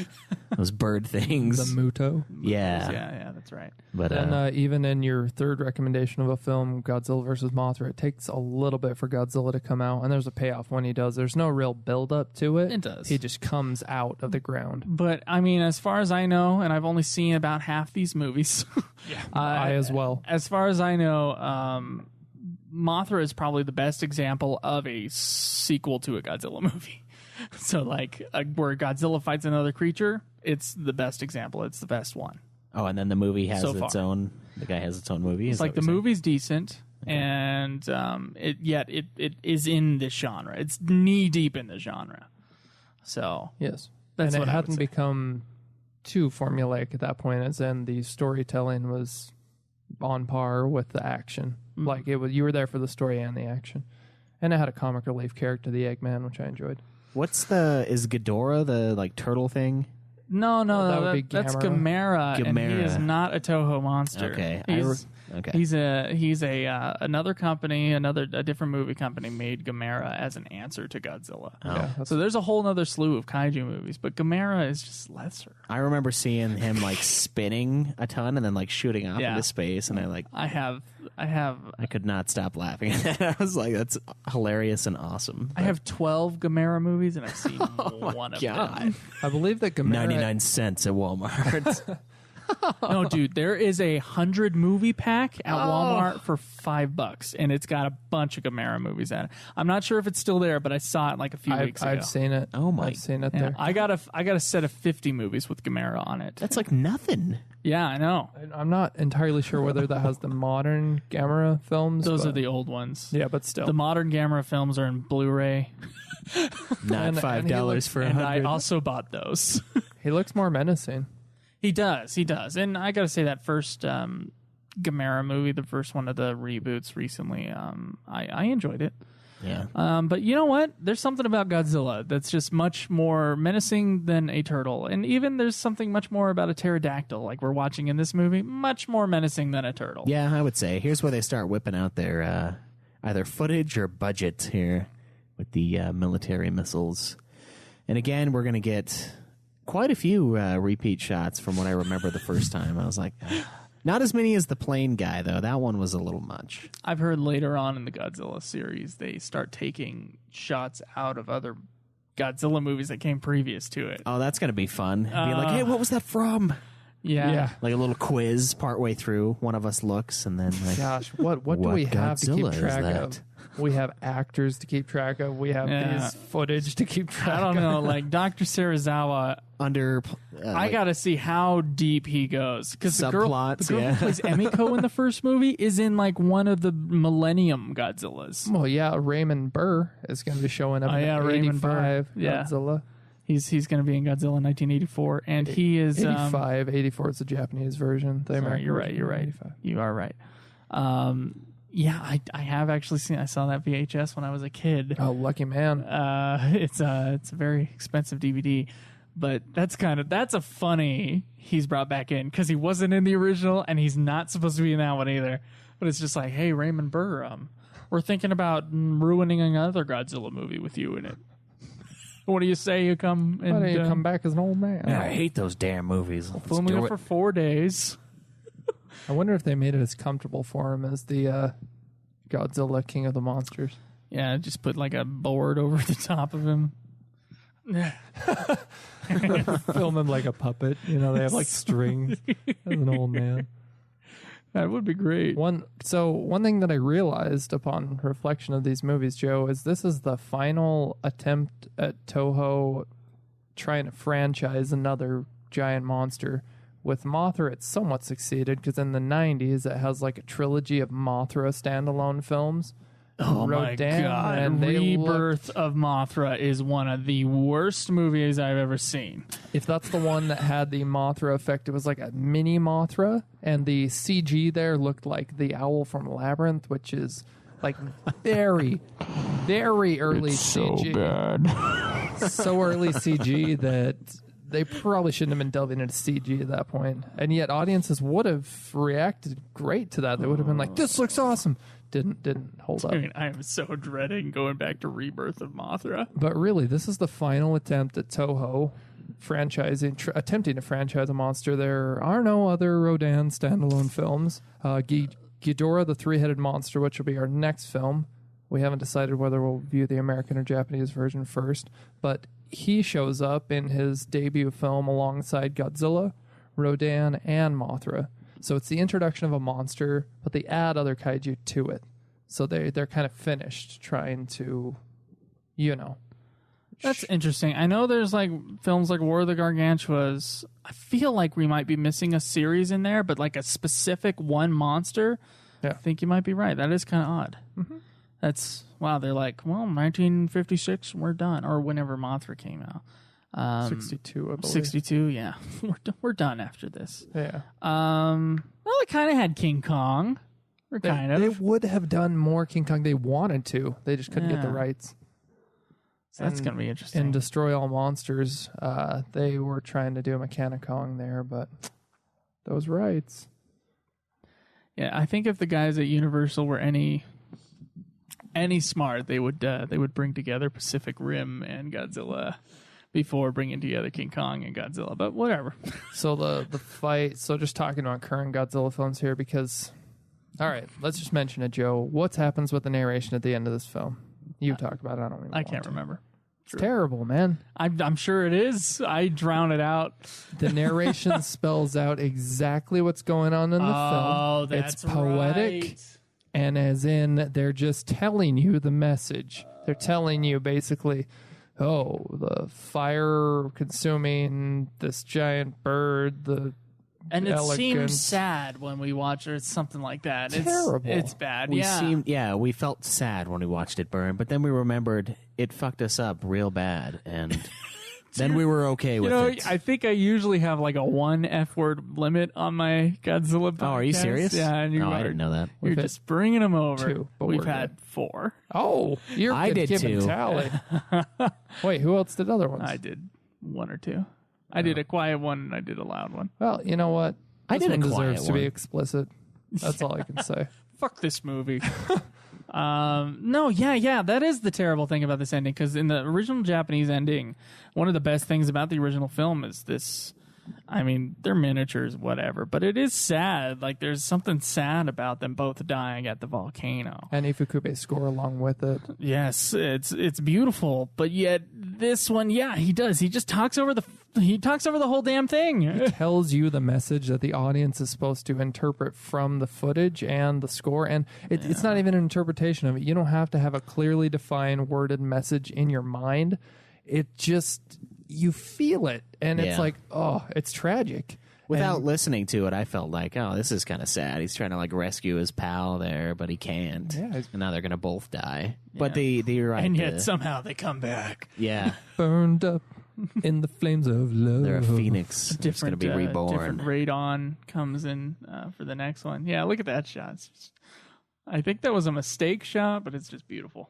those bird things, the Muto. Yeah, that's right. But and even in your third recommendation of a film, Godzilla versus Mothra, it takes a little bit for Godzilla to come out, and there's a payoff when he does. There's no real build up to it. It does. He just comes out of the ground. But I mean, as far as I know, and I've only seen about half these movies. I as well. As far as I know, Mothra is probably the best example of a sequel to a Godzilla movie. So like where Godzilla fights another creature, it's the best example. It's the best one. Oh, and then the movie has So its far. own. The guy has its own movie. It's like the movie's decent, and it is in this genre. It's knee deep in the genre. So Yes. That's and what it I would hadn't say. become too formulaic at that point, as in the storytelling was on par with the action. Mm-hmm. Like you were there for the story and the action. And it had a comic relief character, the Eggman, which I enjoyed. is Ghidorah the like turtle thing? No, That would be that's Gamera, and he Gamera. is not a Toho monster. Okay, okay. He's another company, a different movie company made Gamera as an answer to Godzilla. Oh. Yeah, So there's a whole other slew of kaiju movies, but Gamera is just lesser. I remember seeing him like spinning a ton and then like shooting off Yeah. into space, and I could not stop laughing at that. I was like, that's hilarious and awesome. I have 12 Gamera movies, and I've seen one of them. I believe that Gamera... 99 cents at Walmart. No, dude, there is a 100 movie pack at Walmart for $5, and it's got a bunch of Gamera movies in it. I'm not sure if it's still there, but I saw it like a few weeks ago. I've seen it. Oh my- I've seen it Yeah, there. I got a set of 50 movies with Gamera on it. That's like nothing. Yeah, I know. I'm not entirely sure whether that has the modern Gamera films. Those but- are the old ones. Yeah, but still. The modern Gamera films are in Blu-ray. Not $5 for And I 100. also bought those. He looks more menacing. He does. And I got to say that first Gamera movie, the first one of the reboots recently, I enjoyed it. Yeah. But you know what? There's something about Godzilla that's just much more menacing than a turtle. And even there's something much more about a pterodactyl, like we're watching in this movie, much more menacing than a turtle. Yeah, I would say. Here's where they start whipping out their either footage or budget here with the military missiles. And again, we're going to get quite a few repeat shots from what I remember the first time. I was like, not as many as the plane guy, though. That one was a little much. I've heard later on in the Godzilla series, they start taking shots out of other Godzilla movies that came previous to it. Oh, that's going to be fun. Be like, hey, what was that from? Yeah. Like a little quiz partway through. One of us looks, and then like, Gosh, what do we have to Godzilla keep is track that? of? We have actors to keep track of. We have these footage to keep track I don't of. know. Like Dr. Serizawa, under I got to see how deep he goes. Because the girl subplots, who yeah. plays Emiko in the first movie is in like one of the Millennium Godzillas. Well, yeah, Raymond Burr is going to be showing up Oh, in yeah, Raymond Burr. 85 Yeah. Godzilla. He's going to be in Godzilla 1984, and he is 85, 84 is the Japanese version. The Sorry, American you're right. version You're is right. 85. You are right. Yeah, I have actually seen. I saw that VHS when I was a kid. Oh, lucky man. It's a very expensive DVD, but that's a funny he's brought back in because he wasn't in the original and he's not supposed to be in that one either. But it's just like, hey, Raymond Burr, we're thinking about ruining another Godzilla movie with you in it. What do you say you come and Why don't you come back as an old man? Man, I hate those damn movies. Let's filming do it it. for 4 days? I wonder if they made it as comfortable for him as the Godzilla King of the Monsters. Yeah, just put like a board over the top of him. Film him like a puppet. You know, they have like strings as an old man. That would be great. One thing that I realized upon reflection of these movies, Joe, is this is the final attempt at Toho trying to franchise another giant monster. With Mothra, it's somewhat succeeded because in the 90s, it has like a trilogy of Mothra standalone films. Oh Rodan, my god! and they Rebirth of Mothra is one of the worst movies I've ever seen. If that's the one that had the Mothra effect, it was like a mini Mothra, and the CG there looked like the owl from Labyrinth, which is like very, very early CG. bad. So early CG that they probably shouldn't have been delving into CG at that point. And yet audiences would have reacted great to that. They would have been like, this looks awesome. Didn't hold up. Dude, I am so dreading going back to Rebirth of Mothra. But really, this is the final attempt at Toho attempting to franchise a monster. There are no other Rodan standalone films. Ghidorah, the three-headed monster, which will be our next film. We haven't decided whether we'll view the American or Japanese version first, but he shows up in his debut film alongside Godzilla, Rodan, and Mothra. So it's the introduction of a monster, but they add other kaiju to it. So they're kind of finished trying to, That's interesting. I know there's like films like War of the Gargantuas. I feel like we might be missing a series in there, but like a specific one monster. Yeah. I think you might be right. That is kind of odd. Mm-hmm. That's wow. They're like, well, 1956, we're done, or whenever Mothra came out. 62, I believe. 62, yeah, we're done after this. Yeah. Well, they kind of had King Kong. Or kind of. They would have done more King Kong. They wanted to. They just couldn't get the Yeah. rights. So that's And- gonna be interesting. In Destroy All Monsters, they were trying to do a Mechanic Kong there, but those rights. Yeah, I think if the guys at Universal were any smart, they would bring together Pacific Rim and Godzilla before bringing together King Kong and Godzilla. But whatever. So the fight. So just talking about current Godzilla films here, because all right, let's just mention it, Joe. What happens with the narration at the end of this film? You talked about it. I don't even. I want can't to. remember. It's terrible, man. I'm sure it is. I drown it out. The narration spells out exactly what's going on in the film. It's poetic. right. And as in, they're just telling you the message. They're telling you basically, oh, the fire consuming this giant bird, the And it elegant. seems sad when we watch it, or something like that. Terrible. It's bad. We felt sad when we watched it burn, but then we remembered it fucked us up real bad, and then we were okay with it. I think I usually have like a 1 F-word limit on my Godzilla podcast. Oh, are you serious? Yeah, and I didn't know that. You're just bringing them over. 2, but We've we're had good. 4. Oh, you're I did giving 2. tally. Wait, who else did other ones? I did 1 or 2. I did a quiet one and I did a loud one. Well, you know what? I This did a one quiet deserves to be one. explicit. That's all I can say. Fuck this movie. No, yeah, that is the terrible thing about this ending, because in the original Japanese ending, one of the best things about the original film is this. I mean, they're miniatures, whatever, but it is sad. Like, there's something sad about them both dying at the volcano. And Ifukube's score along with it. Yes, it's beautiful, but yet this one, yeah, he does. He just talks over the whole damn thing. Tells you the message that the audience is supposed to interpret from the footage and the score, and it's not even an interpretation of it. You don't have to have a clearly defined worded message in your mind. It just, you feel it, and it's Yeah. like, oh, it's tragic. Without listening to it, I felt like, oh, this is kind of sad. He's trying to like rescue his pal there, but he can't. Yeah. And now they're gonna both die. But you're right. And yet somehow they come back. yeah, Burned up in the flames of love. they're a phoenix. It's gonna be reborn. Different Radon comes in for the next one. Yeah, look at that shot. I think that was a mistake shot, but it's just beautiful.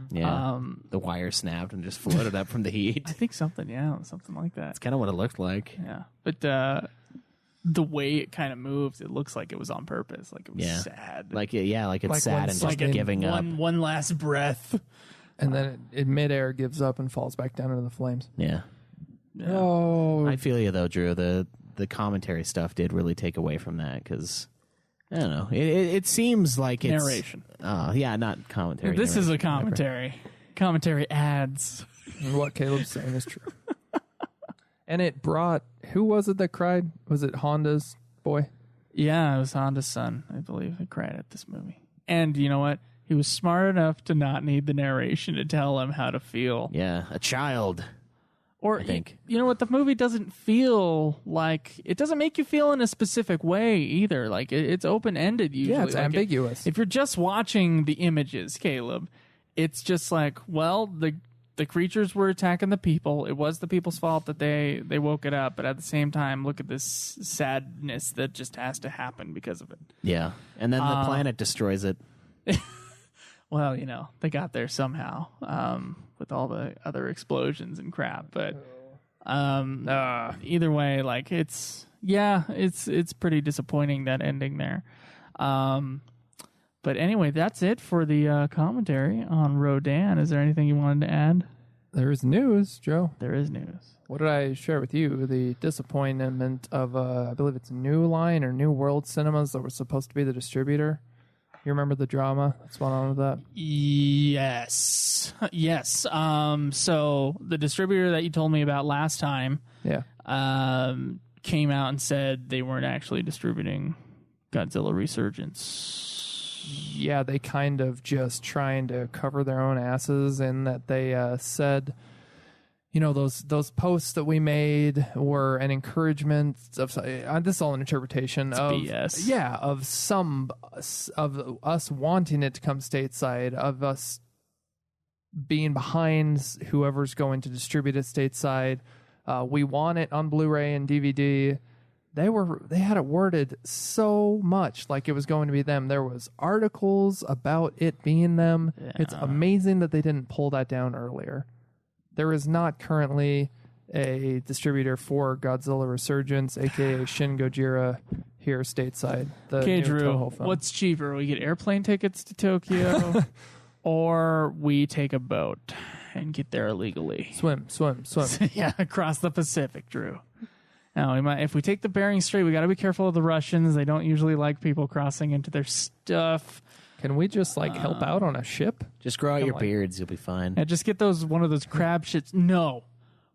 Yeah, the wire snapped and just floated up from the heat. I think something like that. That's kind of what it looked like. Yeah, but the way it kind of moves, it looks like it was on purpose. Like it was sad. Like it's Like sad when and just something- giving up. one last breath. And then it midair gives up and falls back down into the flames. Yeah, Oh, I feel you though, Drew. The commentary stuff did really take away from that because I don't know. It seems like it's Narration. Yeah, not commentary. This is a narration, whatever. commentary. Commentary ads. what Caleb's saying is true. And it brought, who was it that cried? Was it Honda's boy? Yeah, it was Honda's son, I believe, that cried at this movie. And you know what? He was smart enough to not need the narration to tell him how to feel. Yeah, a child. Or I think. you know what? The movie doesn't feel like, it doesn't make you feel in a specific way either. Like it's open ended usually. Yeah, it's Like, ambiguous. if you're just watching the images, Caleb, it's just like, well, the creatures were attacking the people. It was the people's fault that they woke it up. But at the same time, look at this sadness that just has to happen because of it. Yeah, and then the planet destroys it. Well, you know, they got there somehow with all the other explosions and crap. But either way, like it's pretty disappointing, that ending there. But anyway, that's it for the commentary on Rodan. Is there anything you wanted to add? There is news, Joe. There is news. What did I share with you? The disappointment of, I believe it's New Line or New World Cinemas that was supposed to be the distributor. You remember the drama that's going on with that? Yes. So the distributor that you told me about last time Yeah. came out and said they weren't actually distributing Godzilla Resurgence. Yeah, they kind of just trying to cover their own asses in that they said, you know, those posts that we made were an encouragement of this is all an interpretation of BS. Yeah, of some of us wanting it to come stateside, of us being behind whoever's going to distribute it stateside. We want it on Blu-ray and DVD. They had it worded so much like it was going to be them. There was articles about it being them. Yeah. It's amazing that they didn't pull that down earlier. There is not currently a distributor for Godzilla Resurgence, aka Shin Gojira, here stateside. The Okay, new Drew, Toho film. what's cheaper? We get airplane tickets to Tokyo or we take a boat and get there illegally? Swim. Yeah, across the Pacific, Drew. Now, if we take the Bering Strait, we got to be careful of the Russians. They don't usually like people crossing into their stuff. Can we just help out on a ship? Just grow out your like- beards, you'll be fine. Yeah, just get one of those crab ships. No,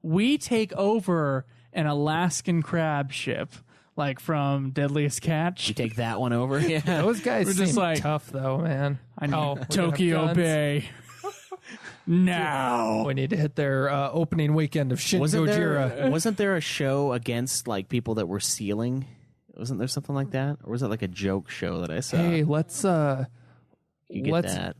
we take over an Alaskan crab ship, like from Deadliest Catch. You take that one over. Yeah, Those guys We're seem just like- tough, though, man. I know. we're gonna have Tokyo guns. Bay. Now. We need to hit their opening weekend of Shin Gojira. wasn't there a show against like people that were sealing Wasn't there something like that? Or was it like a joke show that I saw? Hey, let's You get that.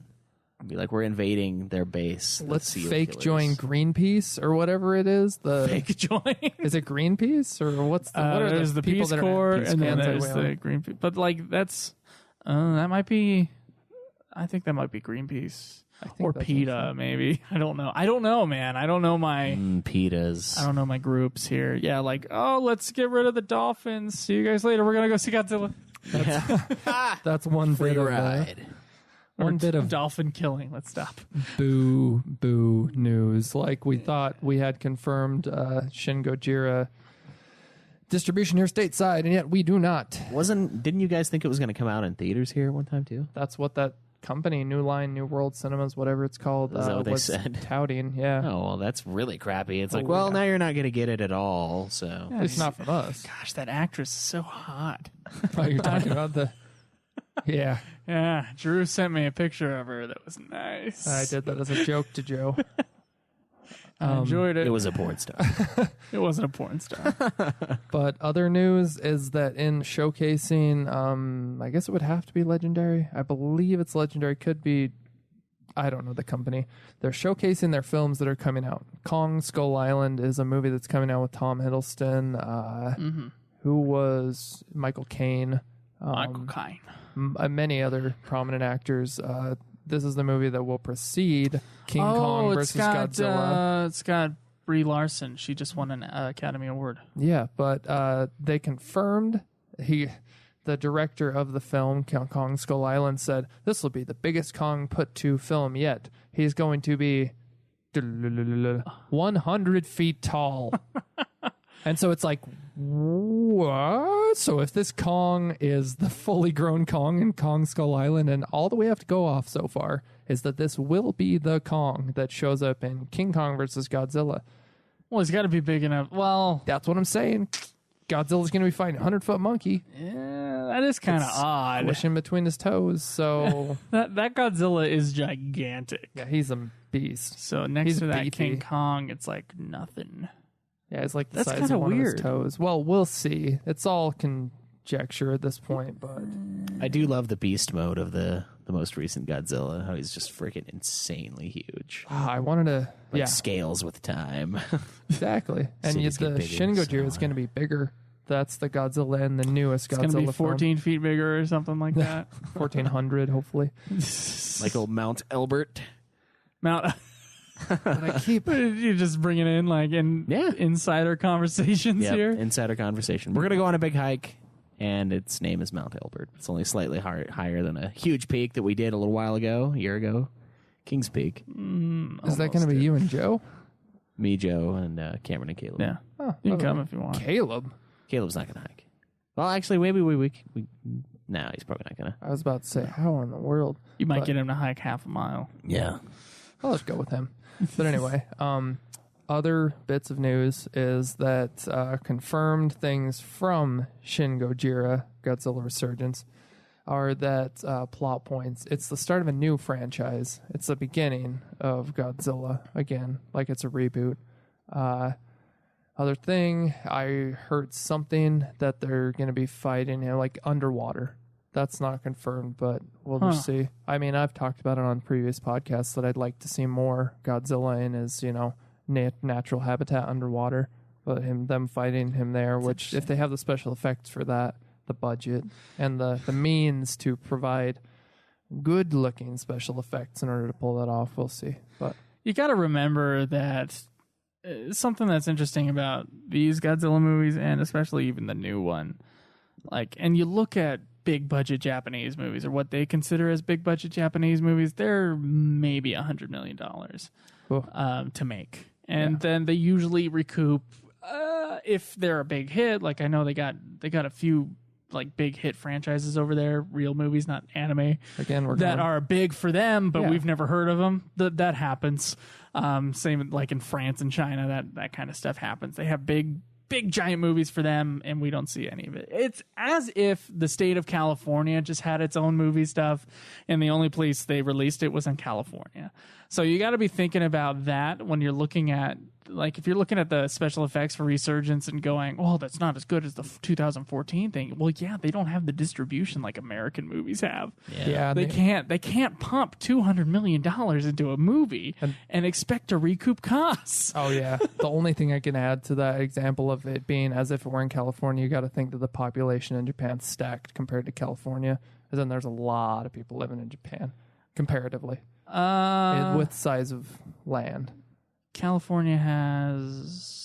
Be like, we're invading their base. let's seal fake killers. join Greenpeace or whatever it is. The Fake join. Is it Greenpeace or what's the what are There's the people Peace that are Corps, Peace and then Corps? there's the Greenpeace. But like that might be. I think that might be Greenpeace or that's PETA, maybe. I don't know, man. I don't know my. PETAs. I don't know my groups here. Yeah, like let's get rid of the dolphins. See you guys later. We're gonna go see Godzilla. That's one Free bit of ride. one bit of dolphin killing. Let's stop. boo news. Like we thought we had confirmed Shin Gojira distribution here stateside, and yet we do not. Didn't you guys think it was going to come out in theaters here one time too? That's what that company, New Line, New World Cinemas, whatever it's called, Is that what they was said? touting. Yeah. Oh, well, that's really crappy. It's like, well, now you're not going to get it at all. So It's not from us. Gosh, that actress is so hot. Oh, you're talking about the... Yeah, Yeah, Drew sent me a picture of her that was nice. I did that as a joke to Joe. I enjoyed it. it was a porn star. It wasn't a porn star. But other news is that in showcasing, I guess it would have to be Legendary. I believe it's Legendary. Could be, I don't know the company. They're showcasing their films that are coming out. Kong Skull Island is a movie that's coming out with Tom Hiddleston, who was Michael Caine. Michael Caine. Many other prominent actors. This is the movie that will precede King Kong versus Godzilla. It's got Brie Larson. She just won an Academy Award. Yeah, but they confirmed the director of the film, Kong Skull Island, said this will be the biggest Kong put to film yet. He's going to be 100 feet tall. And so it's like, what? So if this Kong is the fully grown Kong in Kong Skull Island, and all that we have to go off so far is that this will be the Kong that shows up in King Kong versus Godzilla. Well, he's got to be big enough. Well, That's what I'm saying. Godzilla's going to be fighting a 100-foot monkey. yeah, that is kind of odd. Pushing between his toes. So, That Godzilla is gigantic. yeah, he's a beast. So next He's to that beefy. King Kong, it's like nothing. Yeah, it's like the That's size kinda of one weird. of his toes. Well, we'll see. It's all conjecture at this point, but I do love the beast mode of the most recent Godzilla. How he's just freaking insanely huge. I wanted to. Like Yeah, scales with time. exactly. And Cities get the bigger, Shin Gojira is smaller. going to be bigger. That's the Godzilla and the newest It's Godzilla going to be 14 feet bigger or something like that. 1400, hopefully. Like old Mount Elbert. Mount. But I keep. You just bring it in like insider conversations Yep, here. insider conversation. We're going to go on a big hike, and its name is Mount Elbert. It's only slightly higher than a huge peak that we did a little while ago, a year ago. King's Peak. Is that going to be you and Joe? Me, Joe, and Cameron and Caleb. Yeah, Oh, you can okay. come if you want. Caleb. Caleb's not going to hike. Well, actually, maybe we no, he's probably not going to. I was about to say, how in the world? You might But- get him to hike half a mile. Yeah. I'll just go with him. But anyway, other bits of news is that confirmed things from Shin Gojira, Godzilla Resurgence, are that plot points. It's the start of a new franchise. It's the beginning of Godzilla again, like it's a reboot. Other thing, I heard something that they're going to be fighting, like underwater. That's not confirmed, but we'll just see. I mean, I've talked about it on previous podcasts that I'd like to see more Godzilla in his, natural habitat underwater. But them fighting him there, which if they have the special effects for that, the budget, and the means to provide good-looking special effects in order to pull that off, we'll see. But You got to remember that something that's interesting about these Godzilla movies, and especially even the new one, and you look at big budget Japanese movies, or what they consider as big budget Japanese movies, they're maybe $100 million to make, and then they usually recoup if they're a big hit. Like I know they got a few big hit franchises over there, real movies, not anime, again, that are big for them, but Yeah. we've never heard of them. That happens. Same like in France and China, that kind of stuff happens. They have big giant movies for them, and we don't see any of it. It's as if the state of California just had its own movie stuff, and the only place they released it was in California. So you got to be thinking about that when you're looking at, like, if you're looking at the special effects for Resurgence and going, oh, that's not as good as the 2014 thing. Well, yeah, they don't have the distribution like American movies have. Yeah, They can't pump $200 million into a movie and expect to recoup costs. Oh, yeah. The only thing I can add to that example of it being as if it were in California, you got to think that the population in Japan's stacked compared to California. As then there's a lot of people living in Japan, comparatively, with size of land. California has...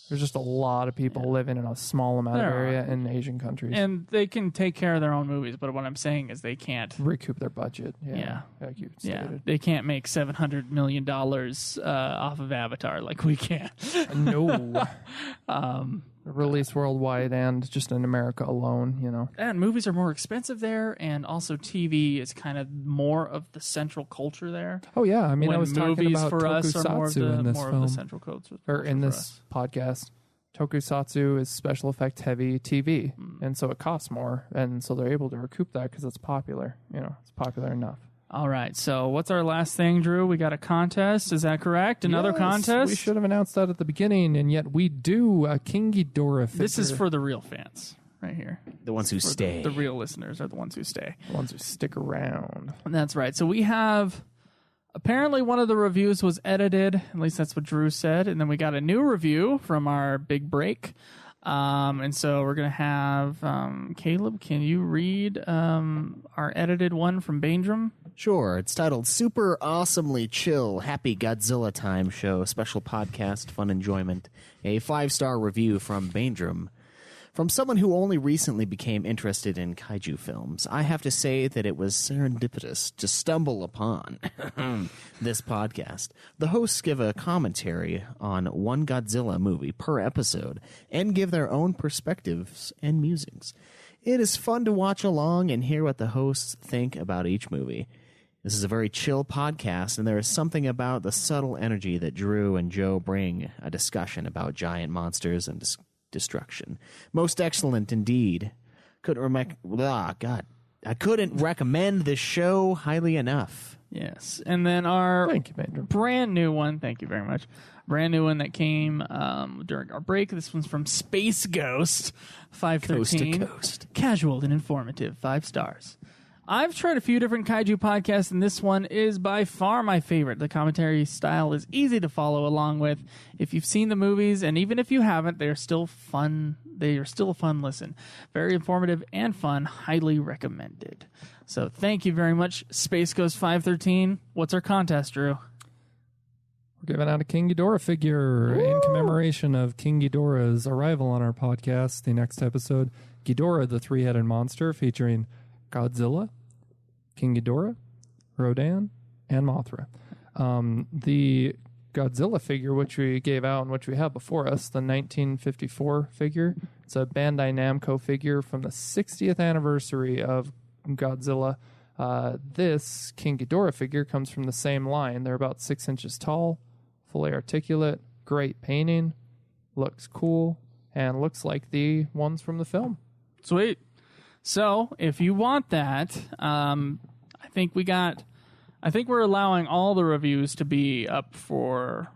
There's just a lot of people living in a small amount of area in Asian countries. And they can take care of their own movies, but what I'm saying is they can't... recoup their budget. Yeah. Like you stated. They can't make $700 million off of Avatar like we can. No. Release worldwide and just in America alone, you know. And movies are more expensive there, and also TV is kind of more of the central culture there. Oh yeah, I mean, when I was talking about for us are more of the, in this more film, of the central culture, or in this podcast. Tokusatsu is special effect heavy TV, and so it costs more, and so they're able to recoup that because it's popular. You know, it's popular enough. All right, so what's our last thing, Drew? We got a contest. Is that correct? Another contest? We should have announced that at the beginning, and yet we do a King Ghidorah figure. This is for the real fans right here. The ones who stay. The real listeners are the ones who stay. The ones who stick around. That's right. So we have... Apparently one of the reviews was edited. At least that's what Drew said. And then we got a new review from our big break. And so we're going to have... Caleb, can you read our edited one from Baindrum? Sure. It's titled Super Awesomely Chill Happy Godzilla Time Show Special Podcast Fun Enjoyment. A 5-star review from Baindrum. From someone who only recently became interested in kaiju films, I have to say that it was serendipitous to stumble upon this podcast. The hosts give a commentary on one Godzilla movie per episode and give their own perspectives and musings. It is fun to watch along and hear what the hosts think about each movie. This is a very chill podcast, and there is something about the subtle energy that Drew and Joe bring a discussion about giant monsters and destruction. Most excellent indeed. I couldn't recommend this show highly enough. Yes. And then our Thank you, Baindrum. brand new one, thank you very much, brand new one that came during our break. This one's from Space Ghost 513. Coast to coast. Casual and informative, 5 stars. I've tried a few different kaiju podcasts, and this one is by far my favorite. The commentary style is easy to follow along with. If you've seen the movies, and even if you haven't, they are still fun. They are still a fun listen. Very informative and fun. Highly recommended. So thank you very much, Space Ghost 513. What's our contest, Drew? We're giving out a King Ghidorah figure in commemoration of King Ghidorah's arrival on our podcast. The next episode, Ghidorah, the three-headed monster, featuring Godzilla, King Ghidorah, Rodan, and Mothra. The Godzilla figure, which we gave out and which we have before us, the 1954 figure, it's a Bandai Namco figure from the 60th anniversary of Godzilla. This King Ghidorah figure comes from the same line. They're about 6 inches tall, fully articulate, great painting, looks cool, and looks like the ones from the film. Sweet. So, if you want that, I think we're allowing all the reviews to be up for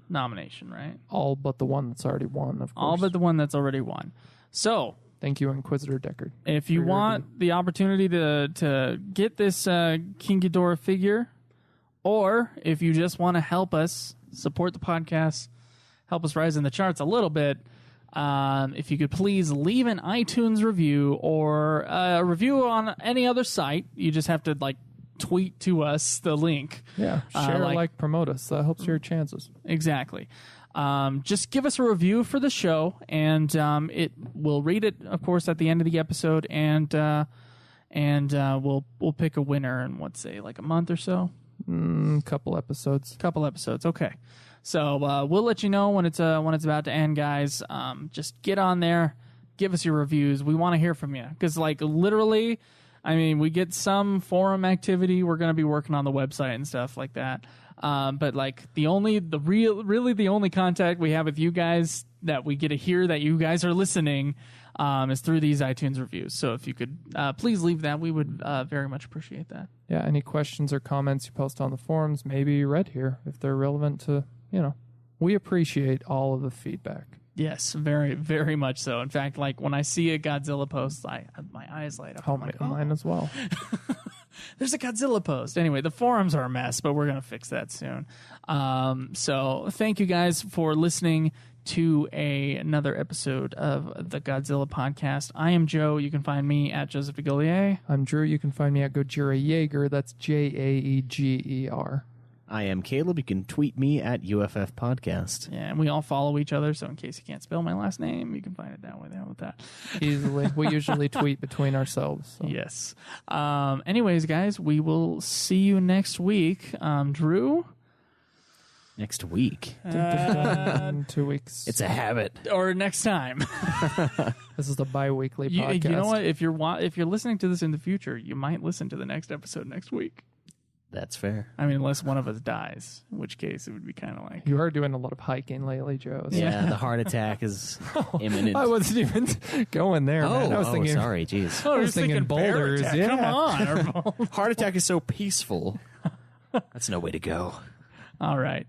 nomination, right? All but the one that's already won, of course. All but the one that's already won. So, thank you, Inquisitor Deckard. if you want the opportunity to get this King Ghidorah figure, or if you just want to help us support the podcast, help us rise in the charts a little bit, if you could please leave an iTunes review or a review on any other site. You just have to tweet to us the link. Yeah, share, promote us. That helps your chances. Exactly. Just give us a review for the show, and we'll read it, of course, at the end of the episode, and we'll pick a winner in a month or so. Couple episodes. Okay. So we'll let you know when it's about to end, guys. Just get on there, give us your reviews. We want to hear from you because, literally, I mean, we get some forum activity. We're going to be working on the website and stuff like that. But the only contact we have with you guys that we get to hear that you guys are listening is through these iTunes reviews. So if you could please leave that, we would very much appreciate that. Yeah, any questions or comments you post on the forums may be read here if they're relevant to, we appreciate all of the feedback. Yes, very, very much so. In fact, like when I see a Godzilla post, my eyes light up. Oh, I'm like, mine as well. There's a Godzilla post. Anyway, the forums are a mess, but we're going to fix that soon. So thank you guys for listening to another episode of the Godzilla podcast. I am Joe. You can find me at Joseph DeGollier. I'm Drew. You can find me at Gojira Jaeger. That's Jaeger. I am Caleb. You can tweet me at UFF Podcast. Yeah, and we all follow each other, so in case you can't spell my last name, you can find it that way there with that. Easily. We usually tweet between ourselves. So. Yes. Anyways, guys, we will see you next week. Drew? Next week. 2 weeks. It's a habit. Or next time. This is the bi-weekly podcast. You know what? If you're listening to this in the future, you might listen to the next episode next week. That's fair. I mean, unless one of us dies, in which case it would be kind of like... You are doing a lot of hiking lately, Joe. So. Yeah, the heart attack is imminent. I wasn't even going there, man. I was thinking, sorry, jeez. I was thinking boulders. Yeah. Come on. Heart attack is so peaceful. That's no way to go. All right.